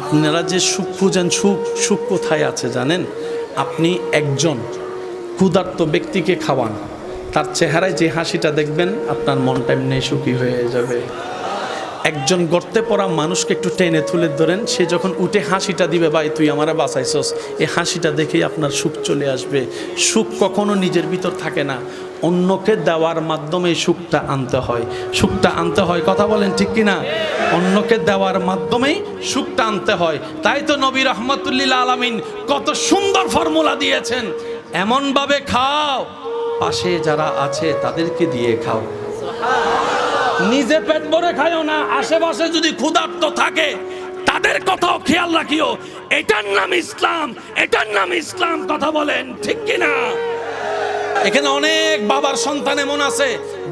আপনারা যে সুখ খুঁজেন, সুখ কোথায় আছে জানেন? আপনি একজন ক্ষুধার্ত ব্যক্তিকে খাওয়ান, তার চেহারায় যে হাসিটা দেখবেন আপনার মনটা এমনি সুখী হয়ে যাবে। একজন গর্তে পড়া মানুষকে একটু টেনে তুলে ধরেন, সে যখন উঠে হাসিটা দিবে, ভাই তুই আমারে বাঁচাইছস, এই হাসিটা দেখেই আপনার সুখ চলে আসবে। সুখ কখনো নিজের ভিতর থাকে না, অন্যকে দেওয়ার মাধ্যমে সুখটা আনতে হয়। সুখটা আনতে হয়, কথা বলেন ঠিক কিনা? অন্যকে দেওয়ার মাধ্যমেই সুখটা আনতে হয়। তাই তো নবী রহমতুল্লিল আলামিন কত সুন্দর ফর্মুলা দিয়েছেন, এমনভাবে খাও পাশে যারা আছে তাদেরকে দিয়ে খাও। নিজে পেট ভরে খাইও না, আশেপাশে যদি ক্ষুধার্ত থাকে তাদের কথাও খেয়াল রাখিও। এটার নাম ইসলাম, এটার নাম ইসলাম। কথা বলেন ঠিক কিনা? এখানে অনেক বাবার সন্তান এমন আছে,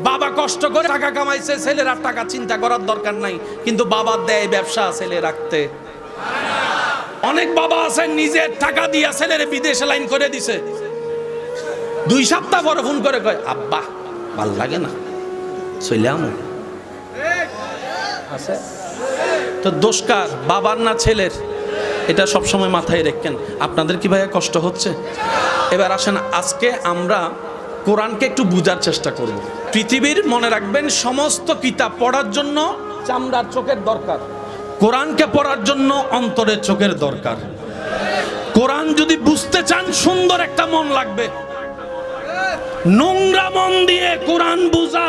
বাবা কষ্ট করে টাকা কামাইছে, ছেলের আর টাকা চিন্তা করার দরকার নাই, কিন্তু বাবা দেয় ব্যবসা ছেলে রাখতে। অনেক বাবা আছে নিজের টাকা দিয়া ছেলের বিদেশে লাইন করে দিছে, 2 সপ্তাহ পরে ফোন করে কয় আব্বা ভাল লাগে না, চইলাম। আছে তো দোষ কার, বাবার না ছেলের? এটা সবসময় মাথায় রাখেন। আপনাদের কি ভাইয়া কষ্ট হচ্ছে? এবার আসেন, আজকে আমরা কোরআনকে একটু বুঝার চেষ্টা করব। পৃথিবীর মনে রাখবেন সমস্ত কিতাব পড়ার জন্য চামড়ার চোখের দরকার, কোরআনকে পড়ার জন্য অন্তরের চোখের দরকার। কোরআন যদি বুঝতে চান সুন্দর একটা মন লাগবে, নোংরা মন দিয়ে কোরআন বুঝা,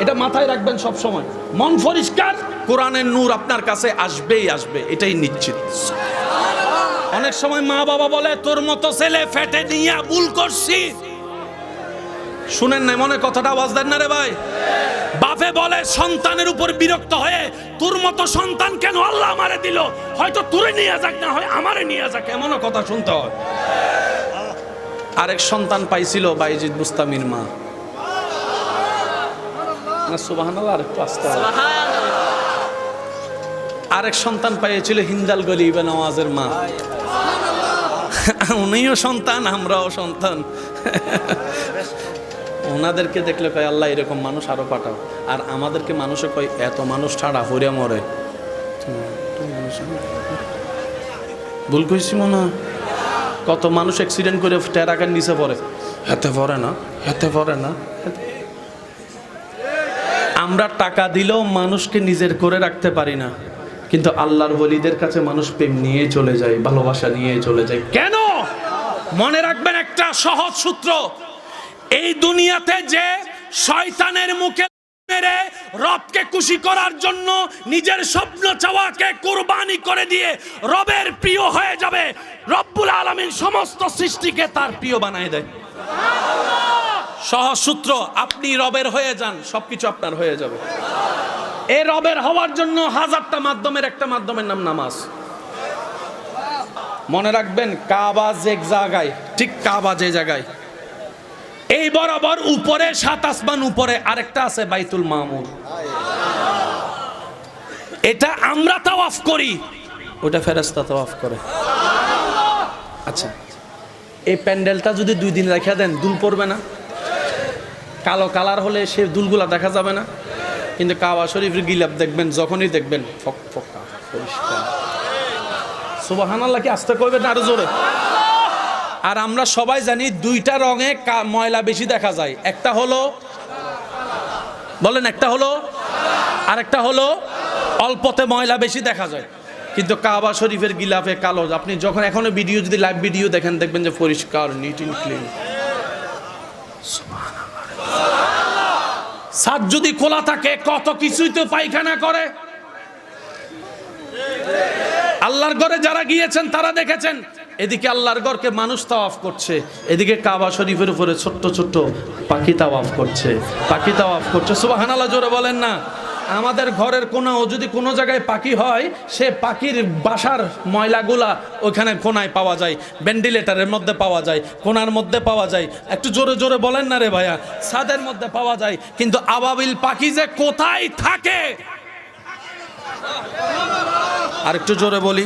এটা মাথায় রাখবেন সব সময়। মন পরিষ্কার, কোরআনের নূর আপনার কাছে আসবেই আসবে, এটাই নিশ্চিত। অনেক সময় মা বাবা বলে তোর মতো ছেলে ফেটে নিয়ে ভুল করছি, শুনেন না মনে কথাটা, আওয়াজ দেন না রে ভাই। বাপে বলে সন্তানের উপর বিরক্ত হয়ে, তোর মতো সন্তান কেন আল্লাহ আমারে দিল, হয়তো তোরে নিয়ে যাক, না হয় আমারে নিয়ে যাক, এমনও কথা শুনতে হয়। আরেক সন্তান পাইছিল বাইজিদ বুস্তামির মা, সুবহানাল্লাহ, আরেকটু আস্তে। আরেক সন্তান পাইছিল হিন্দাল গলি ইবনে নওয়াজের মা, উনিও সন্তান আমরাও সন্তান। ওনাদেরকে দেখলে কয় আল্লাহ এরকম মানুষ আরো পাঠাও, আর আমাদেরকে মানুষে কয় এত মানুষ ছাড়া হইয়া মরে। ভুল কইছি মনে হয়? কত মানুষ অ্যাক্সিডেন্ট করে টেরাকার নিচে পড়ে, হেতে পড়ে না, হেতে পড়ে না। আমরা টাকা দিলেও মানুষকে নিজের করে রাখতে পারি না, কিন্তু আল্লাহর ওলিদের কাছে মানুষ প্রেম নিয়ে চলে যায়, ভালোবাসা নিয়ে চলে যায়। কেন? মনে রাখবেন একটা সহজ সূত্র, এই দুনিয়াতে যে শয়তানের মুখে মেরে রবকে খুশি করার জন্য নিজের স্বপ্ন চাওয়াকে কুরবানি করে দিয়ে রবের প্রিয় হয়ে যাবে, রব্বুল আলামিন সমস্ত সৃষ্টিকে তার প্রিয় বানায় দেয়। সহজ সূত্র, আপনি রবের হয়ে যান, সবকিছু আপনার হয়ে যাবে। এই রবের হওয়ার জন্য হাজারটা মাধ্যমের একটা মাধ্যমের নাম নামাজ। মনে রাখবেন কাবা যে জায়গায়, ঠিক কাবা যে জায়গায়, এই বরাবর উপরে 7 আসমান উপরে আরেকটা আছে বাইতুল মামুর, এটা আমরা তাওয়াফ করি, ওটা ফেরেশতা তাওয়াফ করে। আচ্ছা, এই প্যান্ডেলটা যদি 2 দিন রেখে দেন দুল পড়বে না? কালো কালার হলে সে দুলগুলা দেখা যাবে না, কিন্তু কাবা শরীফের গিলাফ দেখবেন, যখনই দেখবেন ফকফকা পরিষ্কার। সুবহানাল্লাহ, কি আস্তে কইবেন আরো জোরে? আর আমরা সবাই জানি 2টা রঙে ময়লা বেশি দেখা যায়, একটা হলো বলেন, একটা হলো আরেকটা হলো অল্পতে ময়লা বেশি দেখা যায়, কিন্তু কাবা শরীফের গিলাফে কালো। আপনি যখন এখনো ভিডিও, যদি লাইভ ভিডিও দেখেন, দেখবেন যে পরিষ্কার, নিট এন্ড ক্লিন। ছাদ যদি খোলা থাকে কত কিছুই তো পায়খানা করে। আল্লাহর ঘরে যারা গিয়েছেন তারা দেখেছেন, এদিকে আল্লাহর ঘরকে মানুষ তাওয়াফ করছে, এদিকে কাবা শরীফের উপরে ছোট্ট ছোট্ট পাখি তাওয়াফ করছে, পাখি তাওয়াফ করছে। সুবহানাল্লাহ, জোরে বলেন না। আমাদের ঘরের কোনাও যদি কোনো জায়গায় পাখি হয়, সে পাখির বাসার ময়লাগুলা ওখানে কোনায় পাওয়া যায়, ভেন্টিলেটরের মধ্যে পাওয়া যায়, কোনার মধ্যে পাওয়া যায়। একটু জোরে জোরে বলেন না রে ভাইয়া, ছাদের মধ্যে পাওয়া যায়। কিন্তু আবাবিল পাখি যে কোথায় থাকে, আর একটু জোরে বলি,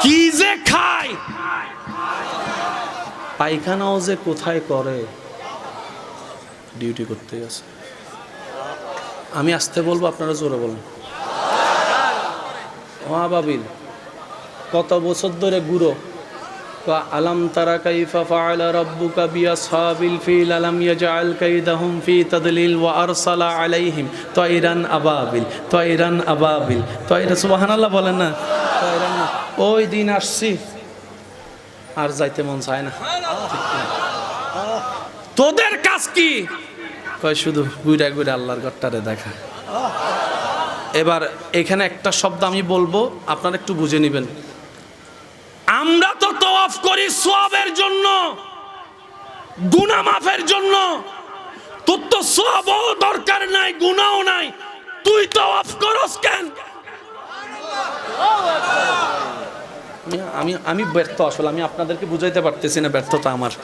কি যে খায়, পায়খানাও যে কোথায় করে, ডিউটি করতে আছে। আমি আসতে বলবো, আপনারা জোরে বলুন। আবাবিল কত বছর ধরে ঘুরো, আলাম তারা কাইফা ফাআলা রাব্বুকা বিআসহাবিল ফিল আলাম ইয়াজআল কাইদাহুম ফি তাদলিল ওয়া আরসালা আলাইহিম তায়রান আবাবিল তায়রান আবাবিল তায়রা, সুবহানাল্লাহ বলেন না, তায়রান। ওই দিন আসছি আর যাইতে মন চায় না। তোদের কাজ কি? কয় শুধু ঘুরে ঘুরে আল্লাহর ঘরটারে দেখা। এবার এখানে একটা শব্দ আমি বলবো, আপনারা একটু বুঝে নেবেন। আমরা তো তওয়াফ করি সওয়াবের জন্য, গুনাহ মাফের জন্য। তোর তো সওয়াবও দরকার নাই, গুনাহও নাই, তুই তওয়াফ করস কেন? আমি ব্যর্থ, আসলে আমি আপনাদেরকে বুঝাইতে পারতেছি না, ব্যর্থতা আমার।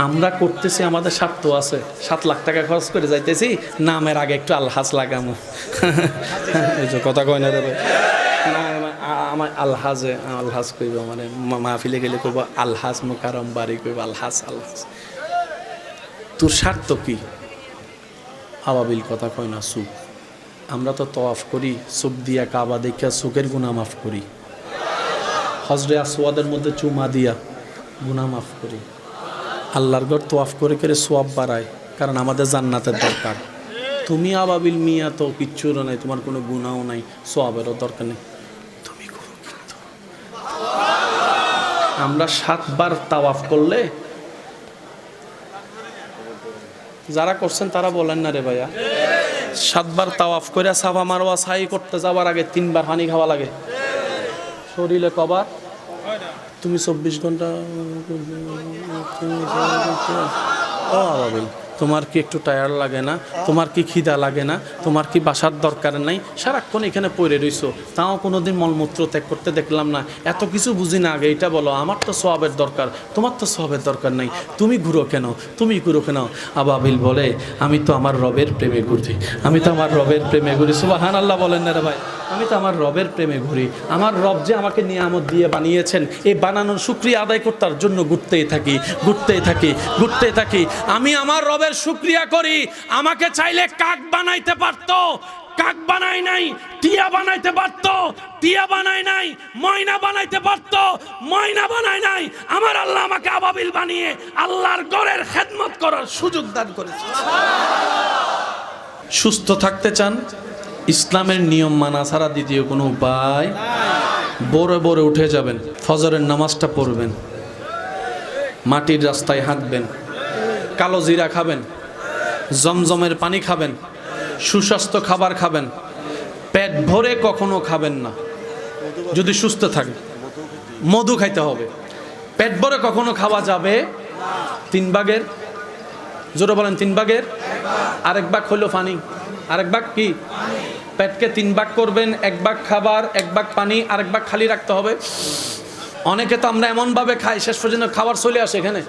আমরা করতেছি, আমাদের স্বার্থ আছে। 7 লাখ টাকা খরচ করে যাইতেছি, নামের আগে একটু আলহাজ লাগামো। এই যে কথা কয় না রে ভাই, আমার আলহাজ কইব, মানে মাহফিলে গেলে কইব আলহাজ মুকাররম বাড়ি, কইব আলহাজ আলহাজ। তোর স্বার্থ কি? আবাবিল কথা কয় না, সুখ। আমরা তো তওয়াফ করি, সুখ দিয়া কাবা দেখা সুখের গুনাহ মাফ করি, হজরে আসওয়াদের মধ্যে চুমা দিয়া গুনাহ মাফ করি, আল্লাহর ঘর তওয়াফ করে করে সওয়াব বাড়ায়, কারণ আমাদের জান্নাতের দরকার। তুমি আবাবিল মিয়া তো কিচ্ছুরও নাই, তোমার কোনো গুনাহও নাই, সওয়াবেরও দরকার নেই, তুমি করো। কিন্তু আমরা 7 বার তাওয়াফ করলে, যারা করছেন তারা বলেন না রে ভাইয়া, 7 বার তাওয়াফ করে সাফা মারওয়া সাই করতে যাওয়ার আগে 3 বার পানি খাওয়া লাগে। শরীরে কবার? তুমি 24 ঘন্টা ও আবাবিল, তোমার কি একটু টায়ার্ড লাগে না? তোমার কি খিদা লাগে না? তোমার কি বাসার দরকার নাই? সারাক্ষণ এখানে পড়ে রইছো, তাও কোনোদিন মলমূত্র ত্যাগ করতে দেখলাম না। এত কিছু বুঝি না, আগে এটা বলো, আমার তো সওয়াবের দরকার, তোমার তো সওয়াবের দরকার নাই, তুমি ঘুরো কেন? তুমি ঘুরো কেন? আবাবিল বলে, আমি তো আমার রবের প্রেমে ঘুরি, আমি তো আমার রবের প্রেমে ঘুরি। সুবহানাল্লাহ বলেন না রে ভাই, আমি তো আমার রবের প্রেমে ঘুরি। আমার রব যে আমাকে নিয়ামত দিয়ে বানিয়েছেন, এই বানানোর শুকরিয়া আদায় করতার জন্য ঘুরতেই থাকি, ঘুরতেই থাকি, ঘুরতেই থাকি। আমি আমার রবের শুকরিয়া করি। আমাকে চাইলে কাক বানাইতে পারতো, কাক বানাই নাই। টিয়া বানাইতে পারতো, টিয়া বানাই নাই। ময়না বানাইতে পারতো, ময়না বানাই নাই। আমার আল্লাহ আমাকে আবাবিল বানিয়ে আল্লাহর ঘরের খেদমত করার সুযোগ দান করেছে। সুস্থ থাকতে চান? ইসলামের নিয়ম মানা ছাড়া দ্বিতীয় কোনো উপায়। ভোরে ভোরে উঠে যাবেন, ফজরের নামাজটা পড়বেন, মাটির রাস্তায় হাঁটবেন, কালো জিরা খাবেন, জমজমের পানি খাবেন, সুস্বাস্থ্য খাবার খাবেন। পেট ভরে কখনো খাবেন না যদি সুস্থ থাকেন। মধু খাইতে হবে। পেট ভরে কখনো খাওয়া যাবে 3 ভাগের, জোরে বলেন 3 ভাগের 1 ভাগ হইল পানি, 1 ভাগ কি? পেটকে 3 ভাগ করবেন, 1 ভাগ খাবার, 1 ভাগ পানি, 1 ভাগ খালি রাখতে হবে। অনেকে তো আমরা এমনভাবে খাই, শেষ পর্যন্ত খাবার চলে আসে এখানে।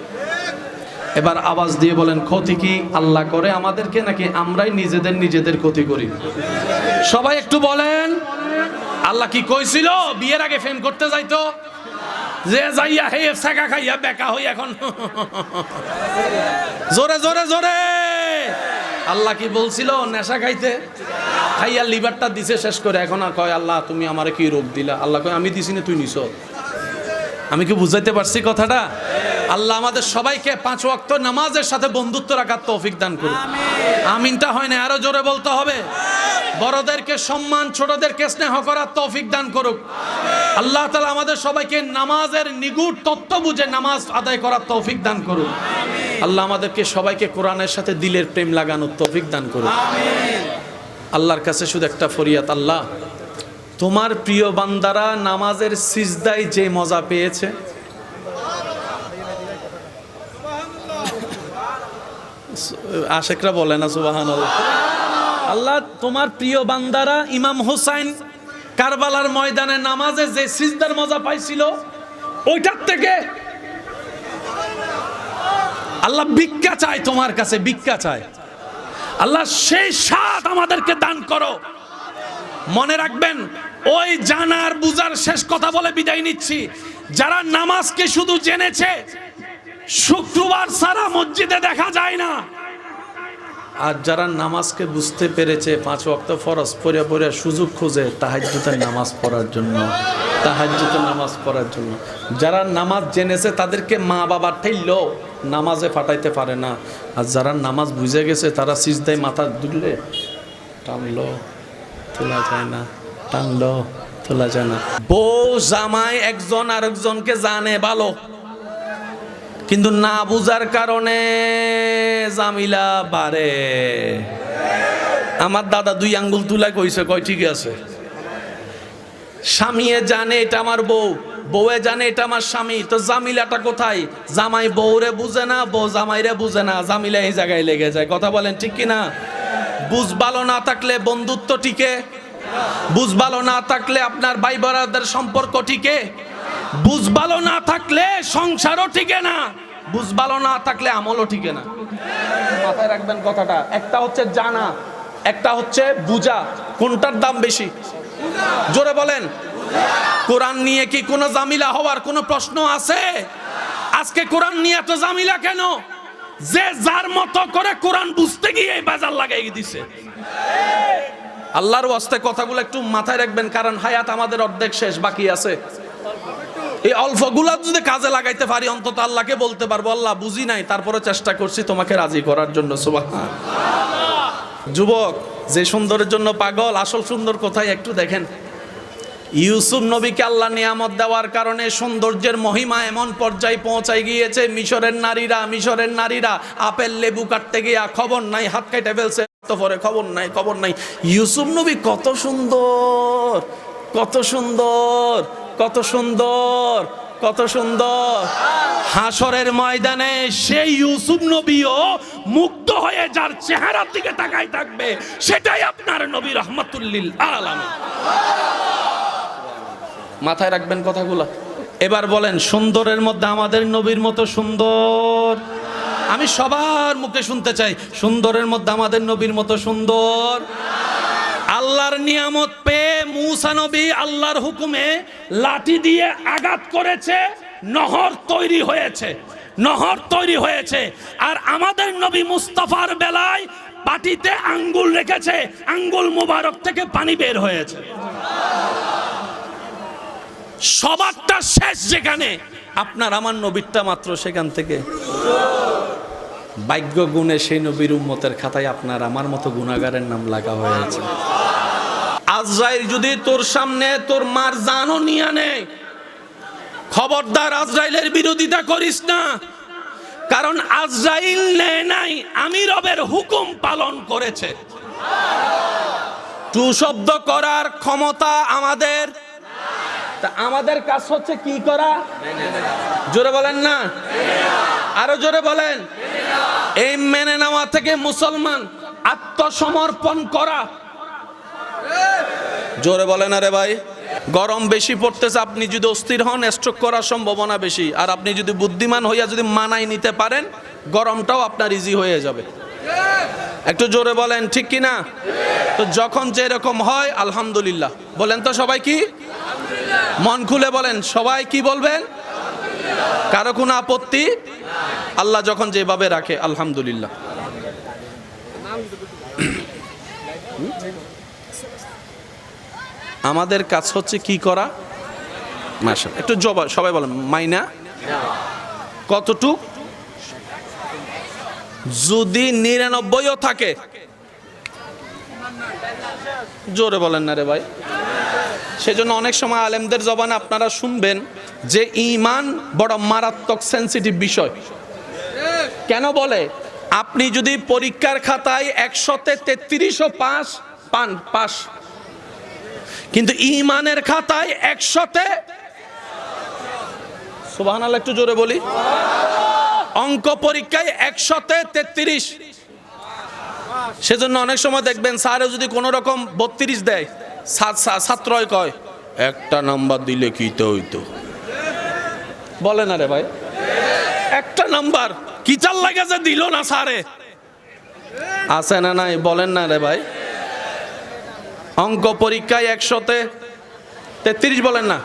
এবার আওয়াজ দিয়ে বলেন, ক্ষতি কি আল্লাহ করে আমাদেরকে, নাকি আমরাই নিজেদের ক্ষতি করি? সবাই একটু বলেন। আল্লাহ কি কইছিল বিয়ের আগে ফেম করতে যাইতো? যে যাইয়া হে ছাকা খাইয়া বেকা হই এখন। জোরে জোরে জোরে। আল্লাহ কি বলছিল নেশা খাইতে? খাইয়া লিভারটা দিছে শেষ করে, এখন আর কয় আল্লাহ তুমি আমারে কি রোগ দিলা? আল্লাহ কয় আমি দিছি না, তুই নিছ। আমি কি বুঝাইতে পারছি কথাটা? আল্লাহ আমাদের সবাইকে 5 ওয়াক্ত নামাজের সাথে বন্ধুত্ব রাখার তৌফিক দান করুন। আমিনটা হয় না, আরো জোরে বলতে হবে। বড়দেরকে সম্মান, ছোটদেরকে স্নেহ করার তৌফিক দান করুক আল্লাহ তাআলা। আমাদের সবাইকে নামাজের নিগুড় তত্ত্ব বুঝে নামাজ আদায় করার তৌফিক দান করুন আল্লাহ। আমাদেরকে সবাইকে কোরআনের সাথে দিলের প্রেম লাগানোর তৌফিক দান করুন আল্লাহর কাছে শুধু একটা ফরিয়াদ, আল্লাহ তোমার প্রিয় বান্দারা নামাজের সিজদায় যে মজা পেয়েছে, আশেকরা বলে না সুবহানাল্লাহ। আল্লাহ তোমার প্রিয় বান্দারা ইমাম হোসাইন কারবালার ময়দানে নামাজে যে সিজদার মজা পাইছিল, ওইটার থেকে আল্লাহ ভিক্ষা চায়, তোমার কাছে ভিক্ষা চায়। আল্লাহ সেই স্বাদ আমাদেরকে দান করো। মনে রাখবেন, ওই জানার বুঝার শেষ কথা বলে বিদায় নিচ্ছি। যারা নামাজকে শুধু জেনেছে, শুক্রবার সারা মসজিদে দেখা যায় না, আর যারা নামাজকে বুঝতে পেরেছে 5 ওয়াক্ত ফরজ পড়ে পড়ে সুযোগ খোঁজে তাহাজ্জুদের নামাজ পড়ার জন্য, তাহাজ্জুদের নামাজ পড়ার জন্য। যারা নামাজ জেনেছে তাদেরকে মা বাবার ঠাইলো নামাজে ফাটাইতে পারে না। আর যারা নামাজ বুঝে গেছে তারা সিজদায় মাথা দুললে টানলো তোলা যায় না, টানলো তোলা যায় না। বউ জামাই একজন আরেকজনকে জানে ভালো, কিন্তু না বুঝার কারণে জামিলা বাড়ে। আমার দাদা 2 আঙ্গুল তুলা কইছে, কয় ঠিক আছে। স্বামীয়ে জানে এটা আমার বউ, বউয়ে জানে এটা আমার স্বামী, তো জামিলাটা কোথায়? জামাই বউরে বুঝে না, বউ জামাইরে বুঝে না, জামিলা এই জায়গায় লেগে যায়। কথা বলেন ঠিক কিনা? বুঝ ভালো না থাকলে বন্ধুত্ব টিকে, বুঝ ভালো না থাকলে আপনার ভাই বোনদের সম্পর্ক টিকে, বুঝ ভালো না থাকলে সংসারও টিকে না, বুঝ ভালো না থাকলে আমলও টিকে না। মাথায় রাখবেন কথাটা। একটা হচ্ছে জানা, একটা হচ্ছে বুঝা। কোনটার দাম বেশি? জোরে বলেন। কোরআন নিয়ে কি কোনো জামিলা হওয়ার কোনো প্রশ্ন আছে? আজকে কোরআন নিয়ে এত জামিলা কেন? যে যার মতো করে কোরআন বুঝতে গিয়ে বাজার লাগাই দিছে। আল্লাহর ওয়াস্তে কথাগুলো একটু মাথায় রাখবেন, কারণ হায়াত আমাদের অর্ধেক শেষ, বাকি আছে। এই অল্পগুলা যদি কাজে লাগাইতে পারি অন্তত আল্লাহকে বলতে পারবো আল্লাহ বুঝি নাই, তারপরে চেষ্টা করছি তোমাকে রাজি করার জন্য। সুবহানাল্লাহ। যুবক যে সুন্দরের জন্য পাগল, আসল সুন্দর কোথায় একটু দেখেন। ইউসুফ নবীকে আল্লাহ নিয়ামত দেওয়ার কারণে সৌন্দর্যের মহিমা এমন পর্যায়ে পৌঁছাই গিয়েছে, মিশরের নারীরা আপেল লেবু কাটতে গিয়া খবর নাই হাত কেটে ফেলছে, পরে খবর নাই। ইউসুফ নবী কত সুন্দর, কত সুন্দর, কত সুন্দর, কত সুন্দর। হাসরের ময়দানে সেই ইউসুফ নবীও মুগ্ধ হয়ে যার চেহারার দিকে তাকাই থাকবে, সেটাই আপনার নবী রাহমাতুল লিল আলামিন। মাথায় রাখবেন কথাগুলো। এবার বলেন, সুন্দরের মধ্যে আমাদের নবীর মতো সুন্দর? আমি সবার মুখে শুনতে চাই, সুন্দরের মধ্যে আমাদের নবীর মতো সুন্দর? আল্লাহর নিয়ামত পেয়ে মূসা নবী আল্লাহর হুকুমে লাঠি দিয়ে আঘাত করেছে, নহর তৈরি হয়েছে, নহর তৈরি হয়েছে। আর আমাদের নবী মুস্তাফার বেলায় পাটিতে আঙ্গুল রেখেছে, আঙ্গুল মুবারক থেকে পানি বের হয়েছে। সবারটা শেষ যেখানে, আপনার আমার নবীরটা মাত্র সেখান থেকে। ভাগ্য গুণে সেই নবীর উম্মতের খাতায় আপনার আমার মতো গুনাহগারের নাম লাগা হয়েছে। আজরাইল যদি তোর সামনে তোর মার জানও নিয়ে নেয়, খবরদার আজরাইলের বিরোধিতা করিস না, কারণ আজরাইল নেয় নাই, আমি রবের হুকুম পালন করেছে। টু শব্দ করার ক্ষমতা আমাদের, আমাদের কাজ হচ্ছে কি করা? জোরে বলেন না, আরো জোরে বলেন। এই মেনে নেওয়া থেকে মুসলমান আত্মসমর্পণ করা। জোরে বলেন আরে ভাই। গরম বেশি পড়তেছে, আপনি যদি অস্থির হন স্ট্রোক করার সম্ভাবনা বেশি। আর আপনি যদি বুদ্ধিমান হইয়া যদি মানাই নিতে পারেন, গরমটাও আপনার ইজি হয়ে যাবে। একটু জোরে বলেন ঠিক কি না? তো যখন যেরকম হয় আলহামদুলিল্লাহ বলেন তো সবাই, কি মন খুলে বলেন, সবাই কি বলবেন? কারো কোনো আপত্তি? আল্লাহ যখন যেভাবে রাখে আলহামদুলিল্লাহ। আমাদের কাজ হচ্ছে কি করা? মাশাআল্লাহ। একটু সবাই বলেন মাইনা কতটুক? যদি 99ও থাকে, জোরে বলেন না রে ভাই। সেজন্য অনেক সময় আলেমদের জবানে আপনারা শুনবেন যে ঈমান বড় মারাত্মক সেনসিটিভ বিষয়। কেন বলে? আপনি যদি পরীক্ষার খাতায় 100তে 33ও পাস, কিন্তু ঈমানের খাতায় 100তে, সুবহানাল্লাহ একটু জোরে বলি, অঙ্ক পরীক্ষায় 100তে 33। সেজন্য অনেক সময় দেখবেন স্যারে যদি কোনো রকম 32 দেয়, ছাত্রই কয় একটা নাম্বার দিলে কি তো হইতো। বলে না রে ভাই, একটা নাম্বার কি চাল লাগে যে দিল না স্যারে, আছে না নাই? বলেন না রে ভাই। অঙ্ক পরীক্ষায় 100তে 33 বলেন না,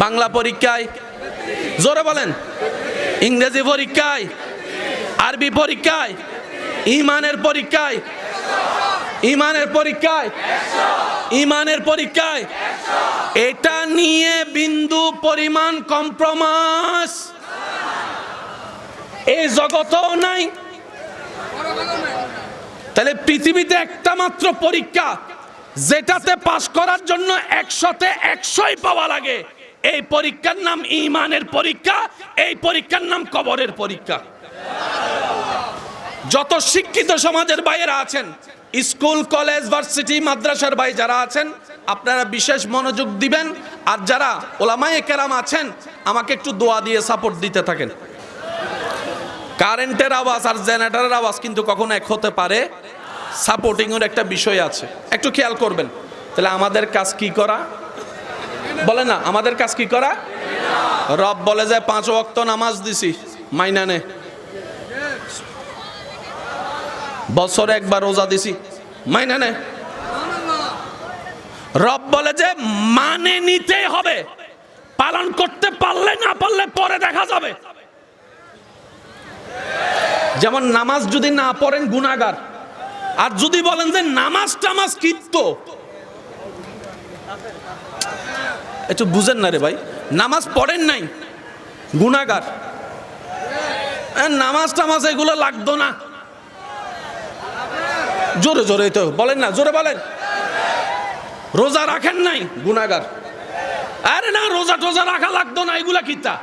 বাংলা পরীক্ষায় জোরে বলেন, ইংরেজি পরীক্ষায়, আরবি পরীক্ষায়, ইমানের পরীক্ষায়, ইমানের পরীক্ষায়, ইমানের পরীক্ষায় এটা নিয়ে বিন্দু পরিমাণ কম্প্রোমাইজ এই জগতেও নাই। তাহলে পৃথিবীতে একটা মাত্র পরীক্ষা যেটাতে পাশ করার জন্য 100-তে 100ই পাওয়া লাগে, এই পরীক্ষার নাম ঈমানের পরীক্ষা, এই পরীক্ষার নাম কবরের পরীক্ষা। যত শিক্ষিত সমাজের বাইরে আছেন, স্কুল কলেজ ভার্সিটি মাদ্রাসার ভাই যারা আছেন, আপনারা বিশেষ মনোযোগ দিবেন। আর যারা ওলামায়ে কেরাম আছেন, আমাকে একটু দোয়া দিয়ে সাপোর্ট দিতে থাকেন। কারেন্টের আওয়াজ আর জেনারেটরের আওয়াজ কিন্তু কখনো এক হতে পারে, সাপোর্টিং এর একটা বিষয় আছে, একটু খেয়াল করবেন। তাহলে আমাদের কাজ কি করা? বলে না, আমাদের কাজ কি করা? রব বলে যে 5 ওয়াক্ত নামাজ দিছি, মাইনা নে। বছরে একবার রোজা দিছি, মাইনা নে। রব বলে যে মানে নিতেই হবে, পালন করতে পারলে না পারলে পরে দেখা যাবে। যেমন নামাজ যদি না পড়েন গুনাহগার, আর যদি বলেন যে নামাজ টামাজ কিত্ত, একটু বুঝেন না রে ভাই, নামাজ পড়েন নাই গুনাহগার, নামাজ টামাজ এগুলো লাগতো না। জোরে জোরে তো বলেন না, জোরে বলেন। রোজা রাখেন নাই গুনাহগার, আরে না রোজা টোজা রাখা লাগতো না, এগুলা কিতা।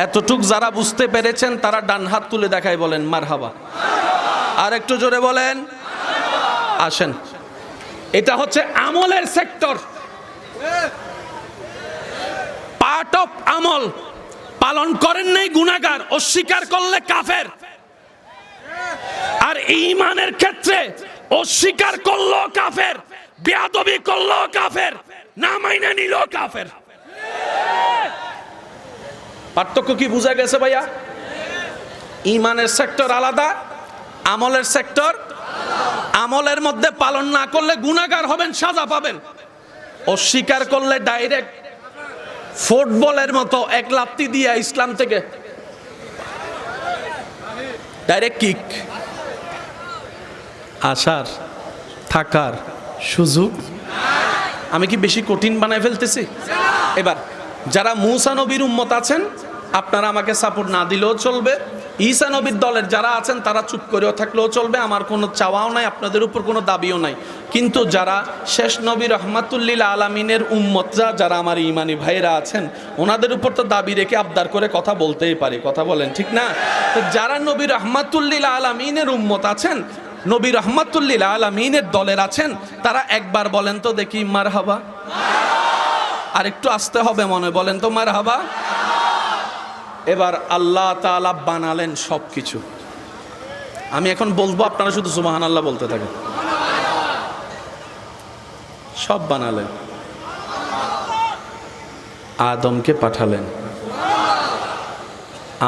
এতটুক যারা বুঝতে পেরেছেন তারা ডান হাত তুলে দেখায় বলেন মারহাবা। আর একটু জোরে বলেন। আসেন, এটা হচ্ছে আমলের সেক্টর, পার্ট অফ আমল। পালন করেন নাই গুনাহগার, অস্বীকার করলে কাফের। আর ঈমানের ক্ষেত্রে অস্বীকার করলো কাফের, বেয়াদবি করলো কাফের, না মাইনে নিল কাফের। পার্থক্য কি বুঝা গেছে ভাইয়া? ঈমানের সেক্টর আলাদা, আমলের সেক্টর। আমলের মধ্যে পালন না করলে গুনাহগার হবেন, সাজা পাবেন। অস্বীকার করলে ডাইরেক্ট ফুটবলের মতো এক লাত্তি দিয়ে ইসলাম থেকে ডাইরেক্ট কিক। আসার থাকার সুযোগ। আমি কি বেশি কঠিন বানায় ফেলতেছি? এবার যারা মুসা নবীর উম্মত আছেন, আপনারা আমাকে সাপোর্ট না দিলেও চলবে। ঈসা নবীর দলের যারা আছেন তারা চুপ করেও থাকলেও চলবে, আমার কোনো চাওয়াও নাই, আপনাদের উপর কোনো দাবিও নাই। কিন্তু যারা শেষ নবী রহমাতুল্লিল আলামিনের উম্মতরা, যারা আমার ইমানি ভাইরা আছেন, ওনাদের উপর তো দাবি রেখে আবদার করে কথা বলতেই পারি, কথা বলেন ঠিক না? তো যারা নবী রহমাতুল্লিল আলামিনের উম্মত আছেন, নবী রহমাতুল্লিল আলামিনের দলের আছেন, তারা একবার বলেন তো দেখি মারহাবা। আর একটু আসতে হবে মনে, বলেন তো মারহাবা। এবার আল্লাহ তাআলা বানালেন সবকিছু। আমি এখন বলবো, আপনারা শুধু সুবহানাল্লাহ বলতে থাকেন। সব বানালেন, আদমকে পাঠালেন,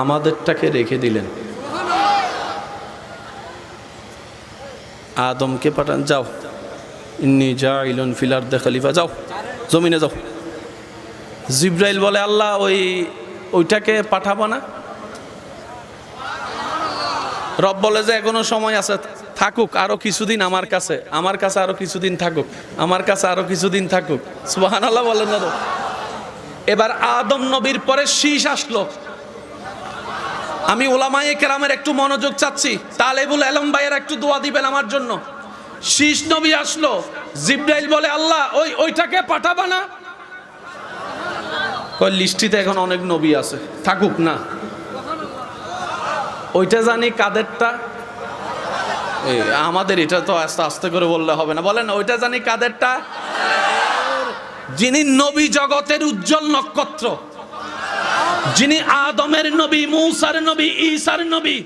আমাদেরটাকে রেখে দিলেন। আদমকে পাঠান, যাও ইন্নী জাইলুন ফিল আরদি খলিফা, যাও জমিনে যাও। জিব্রাইল বলে আল্লাহ ওইটাকে পাঠাবো না। রব বলে যে এখনো সময় আছে, থাকুক আরো কিছুদিন আমার কাছে, আমার কাছে আরো কিছুদিন থাকুক, আমার কাছে আরো কিছুদিন থাকুক। সুবহানাল্লাহ বলেন না। এবার আদম নবীর পরে শীষ আসলো। আমি উলামায়ে কেরামের একটু মনোযোগ চাচ্ছি, তালেবুল ইলম ভাইয়ের একটু দোয়া দিবেন আমার জন্য। শীষ নবী আসলো, জিব্রাইল বলে আল্লাহ ওইটাকে পাঠাবা না। কই লিস্টিতে এখন অনেক নবী আছে, থাকুক না। ওইটা জানি কাদেরটা, আমাদের এটা তো আস্তে আস্তে করে বললে হবে না, বলেন ওইটা জানি কাদেরটা। যিনি নবী জগতের উজ্জ্বল নক্ষত্র, যিনি আদমের নবী, মূসার নবী, ঈসার নবী,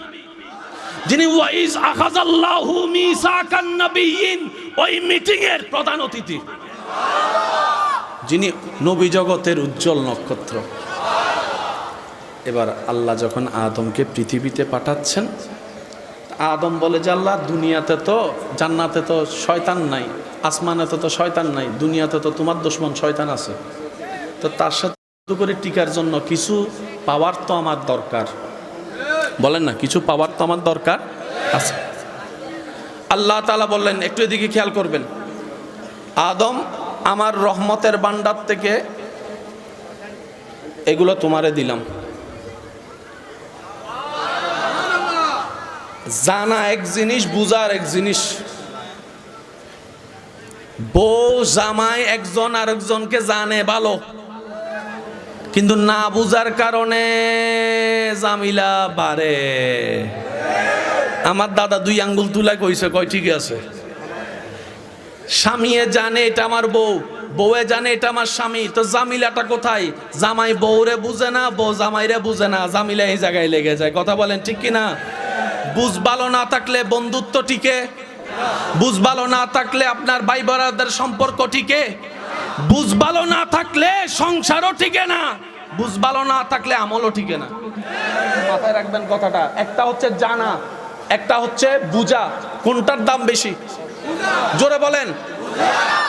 যিনি ওয়াইজ আখাযাল্লাহু মিসাকান নবিয়্যিন, ওই মিটিং এর প্রধান অতিথি, যিনি নবী জগতের উজ্জ্বল নক্ষত্র। এবার আল্লাহ যখন আদমকে পৃথিবীতে পাঠাচ্ছেন, আদম বলে যে আল্লাহ দুনিয়াতে তো, জান্নাতে তো শয়তান নাই, আসমানেতে তো শয়তান নাই, দুনিয়াতে তো তোমার দুশমন শয়তান আছে, তো তার সাথে করে টিকার জন্য কিছু পাওয়ার তো আমার দরকার। বলেন না, কিছু পাওয়ার তো আমার দরকার আছে। আল্লাহ তাআলা বললেন, একটু এদিকে খেয়াল করবেন, আদম আমার রহমতের ভান্ডার থেকে এগুলো তোমারে দিলাম। জানা এক জিনিস, বুঝার এক জিনিস। বউ জামাই একজন আরেকজনকে জানে ভালো, কিন্তু না বুঝার কারণে জামিলা বাড়ে। আমার দাদা 2 আঙ্গুল তুলা কইছে, কয় ঠিক আছে। স্বামীয়ে জানে এটা আমার বউ, বউয়ে জানে এটা আমার স্বামী, তো জামিলাটা কোথায়? জামাই বউরে বুঝে না, বউ জামাইরে বুঝে না, জামিলা এই জায়গায় লেগে যায়। কথা বলেন ঠিক কিনা? বুঝ ভালো না থাকলে বন্ধুত্ব টিকে, বুঝ ভালো না থাকলে আপনার ভাই বোনদের সম্পর্ক টিকে, বুঝ ভালো না থাকলে সংসারও টিকে না, বুঝ ভালো না থাকলে আমলও টিকে না। মাথায় রাখবেন কথাটা। একটা হচ্ছে জানা, একটা হচ্ছে বুঝা। কোনটার দাম বেশি? জোরে বলেন।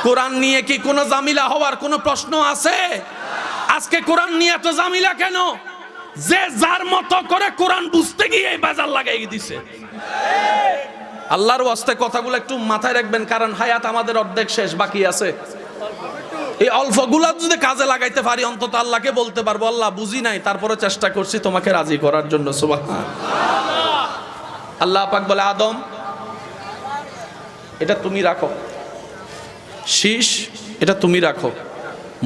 কোরআন নিয়ে কি কোনো জামিলা হওয়ার কোনো প্রশ্ন আছে? আজকে কোরআন নিয়ে এত জামিলা কেন? যে যার মতো করে কোরআন বুঝতে গিয়ে বাজার লাগাই দিছে। আল্লাহর ওয়াস্তে কথাগুলো একটু মাথায় রাখবেন, কারণ হায়াত আমাদের অর্ধেক শেষ, বাকি আছে। এই অল্পগুলা যদি কাজে লাগাইতে পারি, অন্তত আল্লাহকে বলতে পারবো, আল্লাহ বুঝি নাই, তারপরে চেষ্টা করছি তোমাকে রাজি করার জন্য। সুবহানাল্লাহ। আল্লাহ পাক বলে, আদম এটা তুমি রাখো, শীষ এটা তুমি রাখো,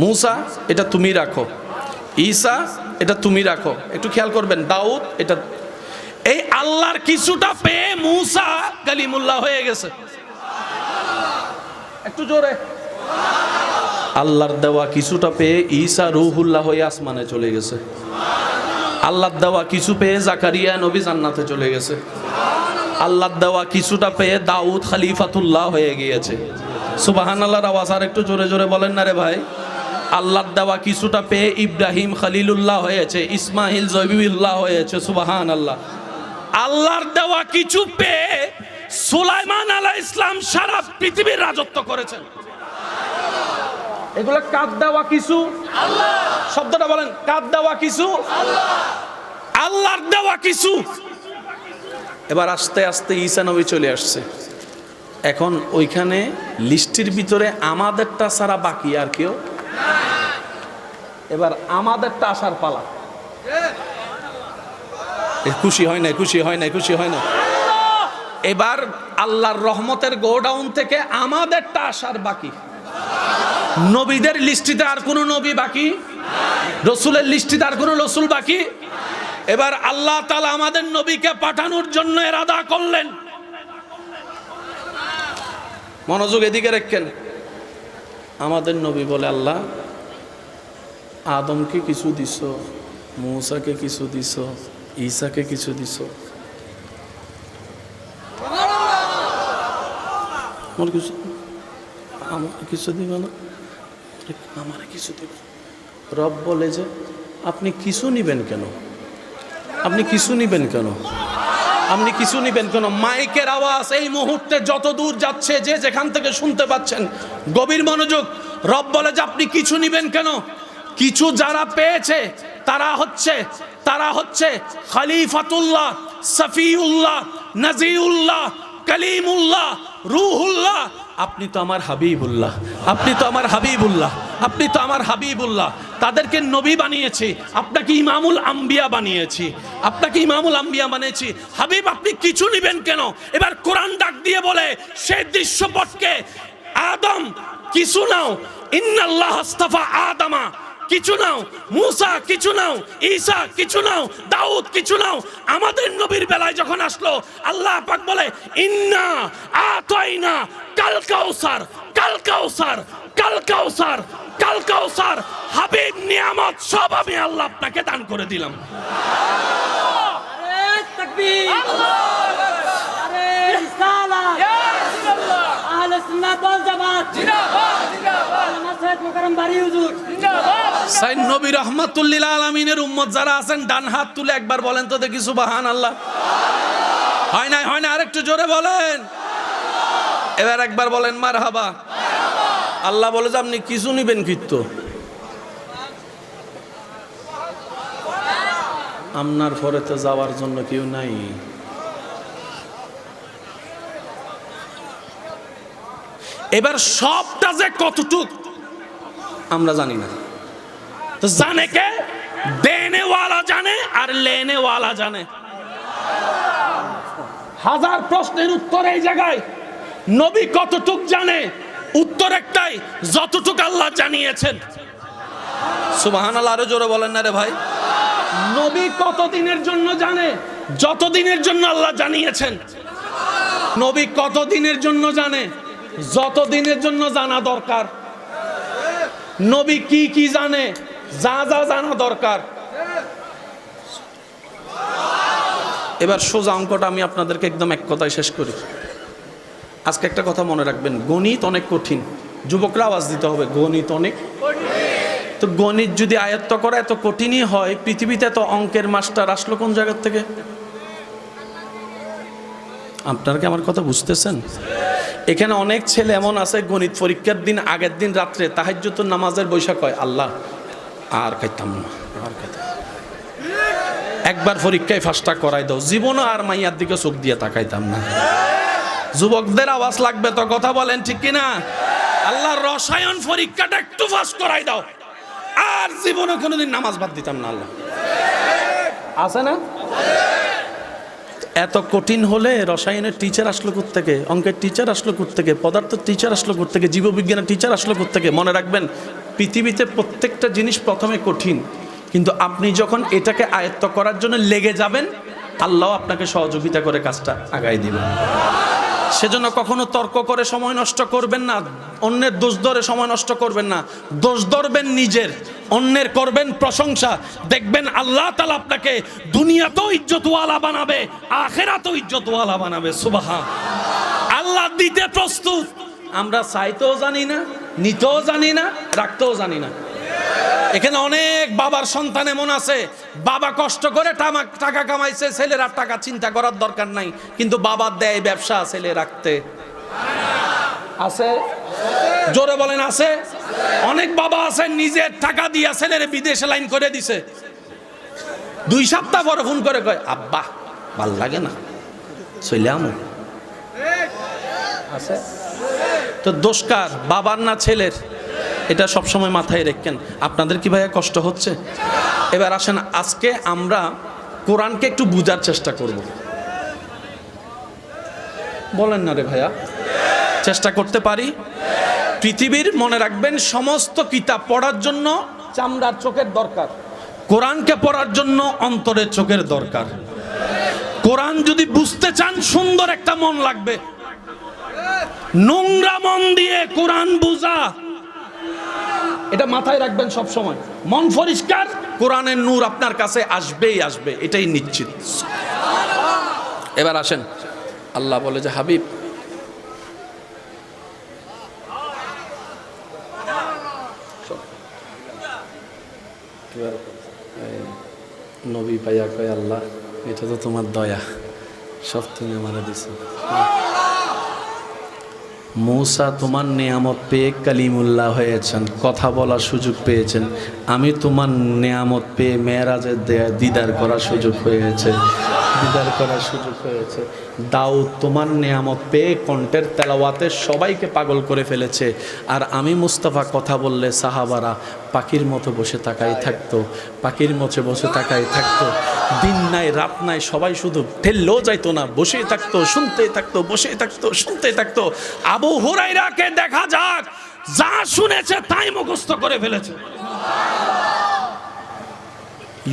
মূসা এটা তুমি রাখো, ঈসা এটা তুমি রাখো। একটু খেয়াল করবেন, দাউদ এটা। এই আল্লাহর কিছুটা পেয়ে মূসা কালিমুল্লাহ হয়ে গেছে। একটু জোরে। আল্লাহর দেওয়া কিছুটা পেয়ে ঈসা রূহুল্লাহ হয়ে আসমানে চলে গেছে। আল্লাহর দেওয়া কিছু পেয়ে জাকারিয়া নবী জান্নাতে চলে গেছে। আল্লাহর দেওয়া কিছুটা পেয়ে দাউদ খলিফাতুল্লাহ হয়ে গিয়েছে। সুবহানাল্লাহর আওয়াজ আর একটু জোরে জোরে বলেন না রে ভাই। আল্লাহর দেওয়া কিছুটা পেয়ে ইব্রাহিম খলিলুল্লাহ হয়েছে, ইসমাইল জবিউল্লাহ হয়েছে। সুবহানাল্লাহ। আল্লাহর দেওয়া কিছু পেয়ে সুলাইমান আলাইহিস সালাম সারা পৃথিবীর রাজত্ব করেছেন। এগুলো কার দেওয়া কিছু? আল্লাহ। শব্দটা বলেন, কার দেওয়া কিছু? আল্লাহ। আল্লাহর দেওয়া কিছু। এবার আস্তে আস্তে ঈসা নবী চলে আসছে। এখন ওইখানে লিস্টির ভিতরে আমাদেরটা ছাড়া বাকি আর কেউ। এবার আমাদেরটা আসার পালা। খুশি হয় না, খুশি হয় না, খুশি হয় না। এবার আল্লাহর রহমতের গোডাউন থেকে আমাদেরটা আসার বাকি। নবীদের লিস্টিতে আর কোনো নবী বাকি, রসুলের লিস্টিতে আর কোনো রসুল বাকি। এবার আল্লাহ তাআলা আমাদের নবীকে পাঠানোর জন্য ইরাদা করলেন। মনোযোগ এদিকে রাখেন। আমাদের নবী বলে, আল্লাহ আদমকে কিছু দিছ, মূসাকে কিছু দিছ, ঈসাকে কিছু দিছ, আমার কিছু দিব না, আমার কিছু দিব। রব বলে যে আপনি কিছু নিবেন কেন? আপনি কিছু নিবেন কেন? আপনি কিছু নিবেন কেন? মাইকের আওয়াজ এই মুহূর্তে যত দূর যাচ্ছে, যে যেখান থেকে শুনতে পাচ্ছেন, গভীর মনোযোগ। রব বলে যে আপনি কিছু নিবেন কেন? কিছু যারা পেয়েছে তারা হচ্ছে খলিফাতুল্লাহ, সফিউল্লাহ, নাজিউল্লাহ, কালিমুল্লাহ, রূহুল্লাহ। আপনি তো আমার হাবিবুল্লাহ, আপনি তো আমার হাবিবুল্লাহ, আপনি তো আমার হাবিবুল্লাহ। তাদেরকে নবী বানিয়েছি, আপনাকে ইমামুল আম্বিয়া বানিয়েছি, আপনাকে ইমামুল আম্বিয়া বানিয়েছি। হাবিব আপনি কিছু নিবেন কেন? এবার কোরআন ডাক দিয়ে বলে সেই দৃশ্যপটকে, আদম কিছু নাও, ইন্নাল্লাহ আস্তাফা আদামা কিছু নাও, মূসা কিছু নাও, ঈসা কিছু নাও, দাউদ কিছু নাও। আমাদের নবীর বেলায় যখন আসলো, আল্লাহ পাক বলে ইন্না আতাইনা কাল কাউসার, কাল কাউসার, কাল কাউসার, কাল কাউসার। হাবিব নিয়ামত সব আমি আল্লাহ আপনাকে দান করে দিলাম। আরে তাকবীর, আরে রিসালাত, ইয়া রাসূলুল্লাহ, আহলে সুন্নাত ওয়াল জামাত জিন্দাবাদ, জিন্দাবাদ, মাসহাদ মুকাররম বাড়ি হুজুর জিন্দাবাদ। সাইন নবী রাহমাতুল লিল আলামিনের উম্মত যারা আছেন, ডান হাত তুলে একবার বলেন তো দেখি সুবহানাল্লাহ। হয় না, হয় না, আরেকটু জোরে বলেন। এবার একবার বলেন মারহাবা। আল্লাহ বলে যে আপনি কিছু নিবেন কিন্তু। আপনার পরে তো যাওয়ার জন্য কেউ নাই। এবার সবটা যে কতটুক আমরা জানি না, তো জানে কে? দেনেওয়ালা জানে আর লেনেওয়ালা জানে। হাজার প্রশ্নের উত্তর এই জায়গায়। নবী কতটুক জানে? উত্তর একটাই, যতটুক আল্লাহ জানিয়েছেন। সুবহানাল্লাহ, আরো জোরে বলেন না রে ভাই। নবী কতদিনের জন্য জানে? যতদিনের জন্য আল্লাহ জানিয়েছেন। নবী কতদিনের জন্য জানে? যতদিনের জন্য জানা দরকার। নবী কি কি জানে? যা যা জানা দরকার। এবার সোজা অঙ্কটা আমি আপনাদেরকে একদম এক কথায় শেষ করি। আজকে একটা কথা মনে রাখবেন, গণিত অনেক কঠিন। যুবকরা আওয়াজ দিতে হবে, গণিত অনেক। তো গণিত যদি আয়ত্ত করা এত কঠিনই হয়, পৃথিবীতে তো অঙ্কের মাস্টার আসলো কোন জায়গা থেকে? আপনারা কি আমার কথা বুঝতেছেন? এখানে অনেক ছেলে এমন আছে, গণিত পরীক্ষার দিন আগের দিন রাত্রে তাহাজ্জুদের নামাজের বৈশাখ হয়, আল্লাহ আর খাইতাম না, আর খাইতাম। একবার পরীক্ষায় ফার্স্টটা করাই দাও, জীবনও আর মাইয়ার দিকে চোখ দিয়ে তাকাইতাম না। যুবকদের আওয়াজ লাগবে তো, কথা বলেন ঠিক কিনা? আল্লাহর রসায়ন পরীক্ষাটা একটু ফাঁস করাই দাও, আর জীবনে কোনোদিন নামাজ বাদ দিতাম না। আল্লাহ আছে না? এত কঠিন হলে রসায়নের টিচার আসলো কোত্থেকে? অঙ্কের টিচার আসলো কোত্থেকে? পদার্থের টিচার আসলো কোত্থেকে? জীববিজ্ঞানের টিচার আসলো কোত্থেকে? মনে রাখবেন, পৃথিবীতে প্রত্যেকটা জিনিস প্রথমে কঠিন, কিন্তু আপনি যখন এটাকে আয়ত্ত করার জন্য লেগে যাবেন, আল্লাহ আপনাকে সহযোগিতা করে কাজটা আগায় দিবেন। সেজন্য কখনো তর্ক করে সময় নষ্ট করবেন না, অন্যের দোষ ধরে সময় নষ্ট করবেন না। দোষ ধরবেন নিজের, অন্যের করবেন প্রশংসা। দেখবেন আল্লাহ তাআলা আপনাকে দুনিয়াতেও ইজ্জতওয়ালা বানাবে, আখিরাতেও ইজ্জতওয়ালা বানাবে। সুবহান আল্লাহ দিতে প্রস্তুত। আমরা চাইতেও জানি না, নিতেও জানি না, রাখতেও জানি না। এখানে অনেক বাবার সন্তান এমন আছে, বাবা কষ্ট করে টাকা কামাইছে, ছেলেরা টাকা চিন্তা করার দরকার নাই, কিন্তু বাবার দেয় ব্যবসা, ছেলে রাখতে আছে। জোরে বলেন আছে? অনেক বাবা আছে নিজের টাকা দিয়া ছেলের বিদেশে লাইন করে দিছে, 2 সপ্তাহ পরে ফোন করে কয়, আব্বা ভাল লাগে না, চলে আমু। আছে তো দোষ কার? বাবার না ছেলের? এটা সবসময় মাথায় রাখেন। আপনাদের কি ভাইয়া কষ্ট হচ্ছে? এবার আসেন, আজকে আমরা কোরআনকে একটু বুঝার চেষ্টা করব। বলেন না রে ভাইয়া? চেষ্টা করতে পারি? পৃথিবীর মনে রাখবেন, সমস্ত কিতাব পড়ার জন্য চামড়ার চোখের দরকার, কোরআনকে পড়ার জন্য অন্তরের চোখের দরকার। কোরআন যদি বুঝতে চান, সুন্দর একটা মন লাগবে। নোংরা মন দিয়ে কোরআন বুঝা, এটা মাথায় রাখবেন সব সময়। মন পরিষ্কার, কোরআনের নূর আপনার কাছে আসবেই আসবে, এটাই নিশ্চিত। এবার আসেন, আল্লাহ বলে যে হাবিব, নবী পাইয়া কয়, আল্লাহ এটা তো তোমার দয়া, সব তুমি আমারে দিছো। মূসা তোমার নেয়ামত পেয়ে কালিমুল্লাহ হয়েছেন, কথা বলার সুযোগ পেয়েছেন। আমি তোমার নেয়ামত পেয়ে মেরাজের দিদার করার সুযোগ হয়েছে, দিদার করার সুযোগ হয়েছে। দাউদ তোমার নেয়ামত পেয়ে কণ্ঠের তেলাওয়াতে সবাইকে পাগল করে ফেলেছে। আর আমি মুস্তাফা কথা বললে সাহাবারা পাখির মতো বসে তাকাই থাকতো, পাখির মতো বসে তাকাই থাকতো। দিন নাই রাত নাই, সবাই শুধু ঠেললেও যাইতো না, বসেই থাকতো, শুনতেই থাকতো, বসেই থাকতো, শুনতেই থাকতো। আবু হুরায়রাকে দেখা যাক, যা শুনেছে তাই মুখস্থ করে ফেলেছে।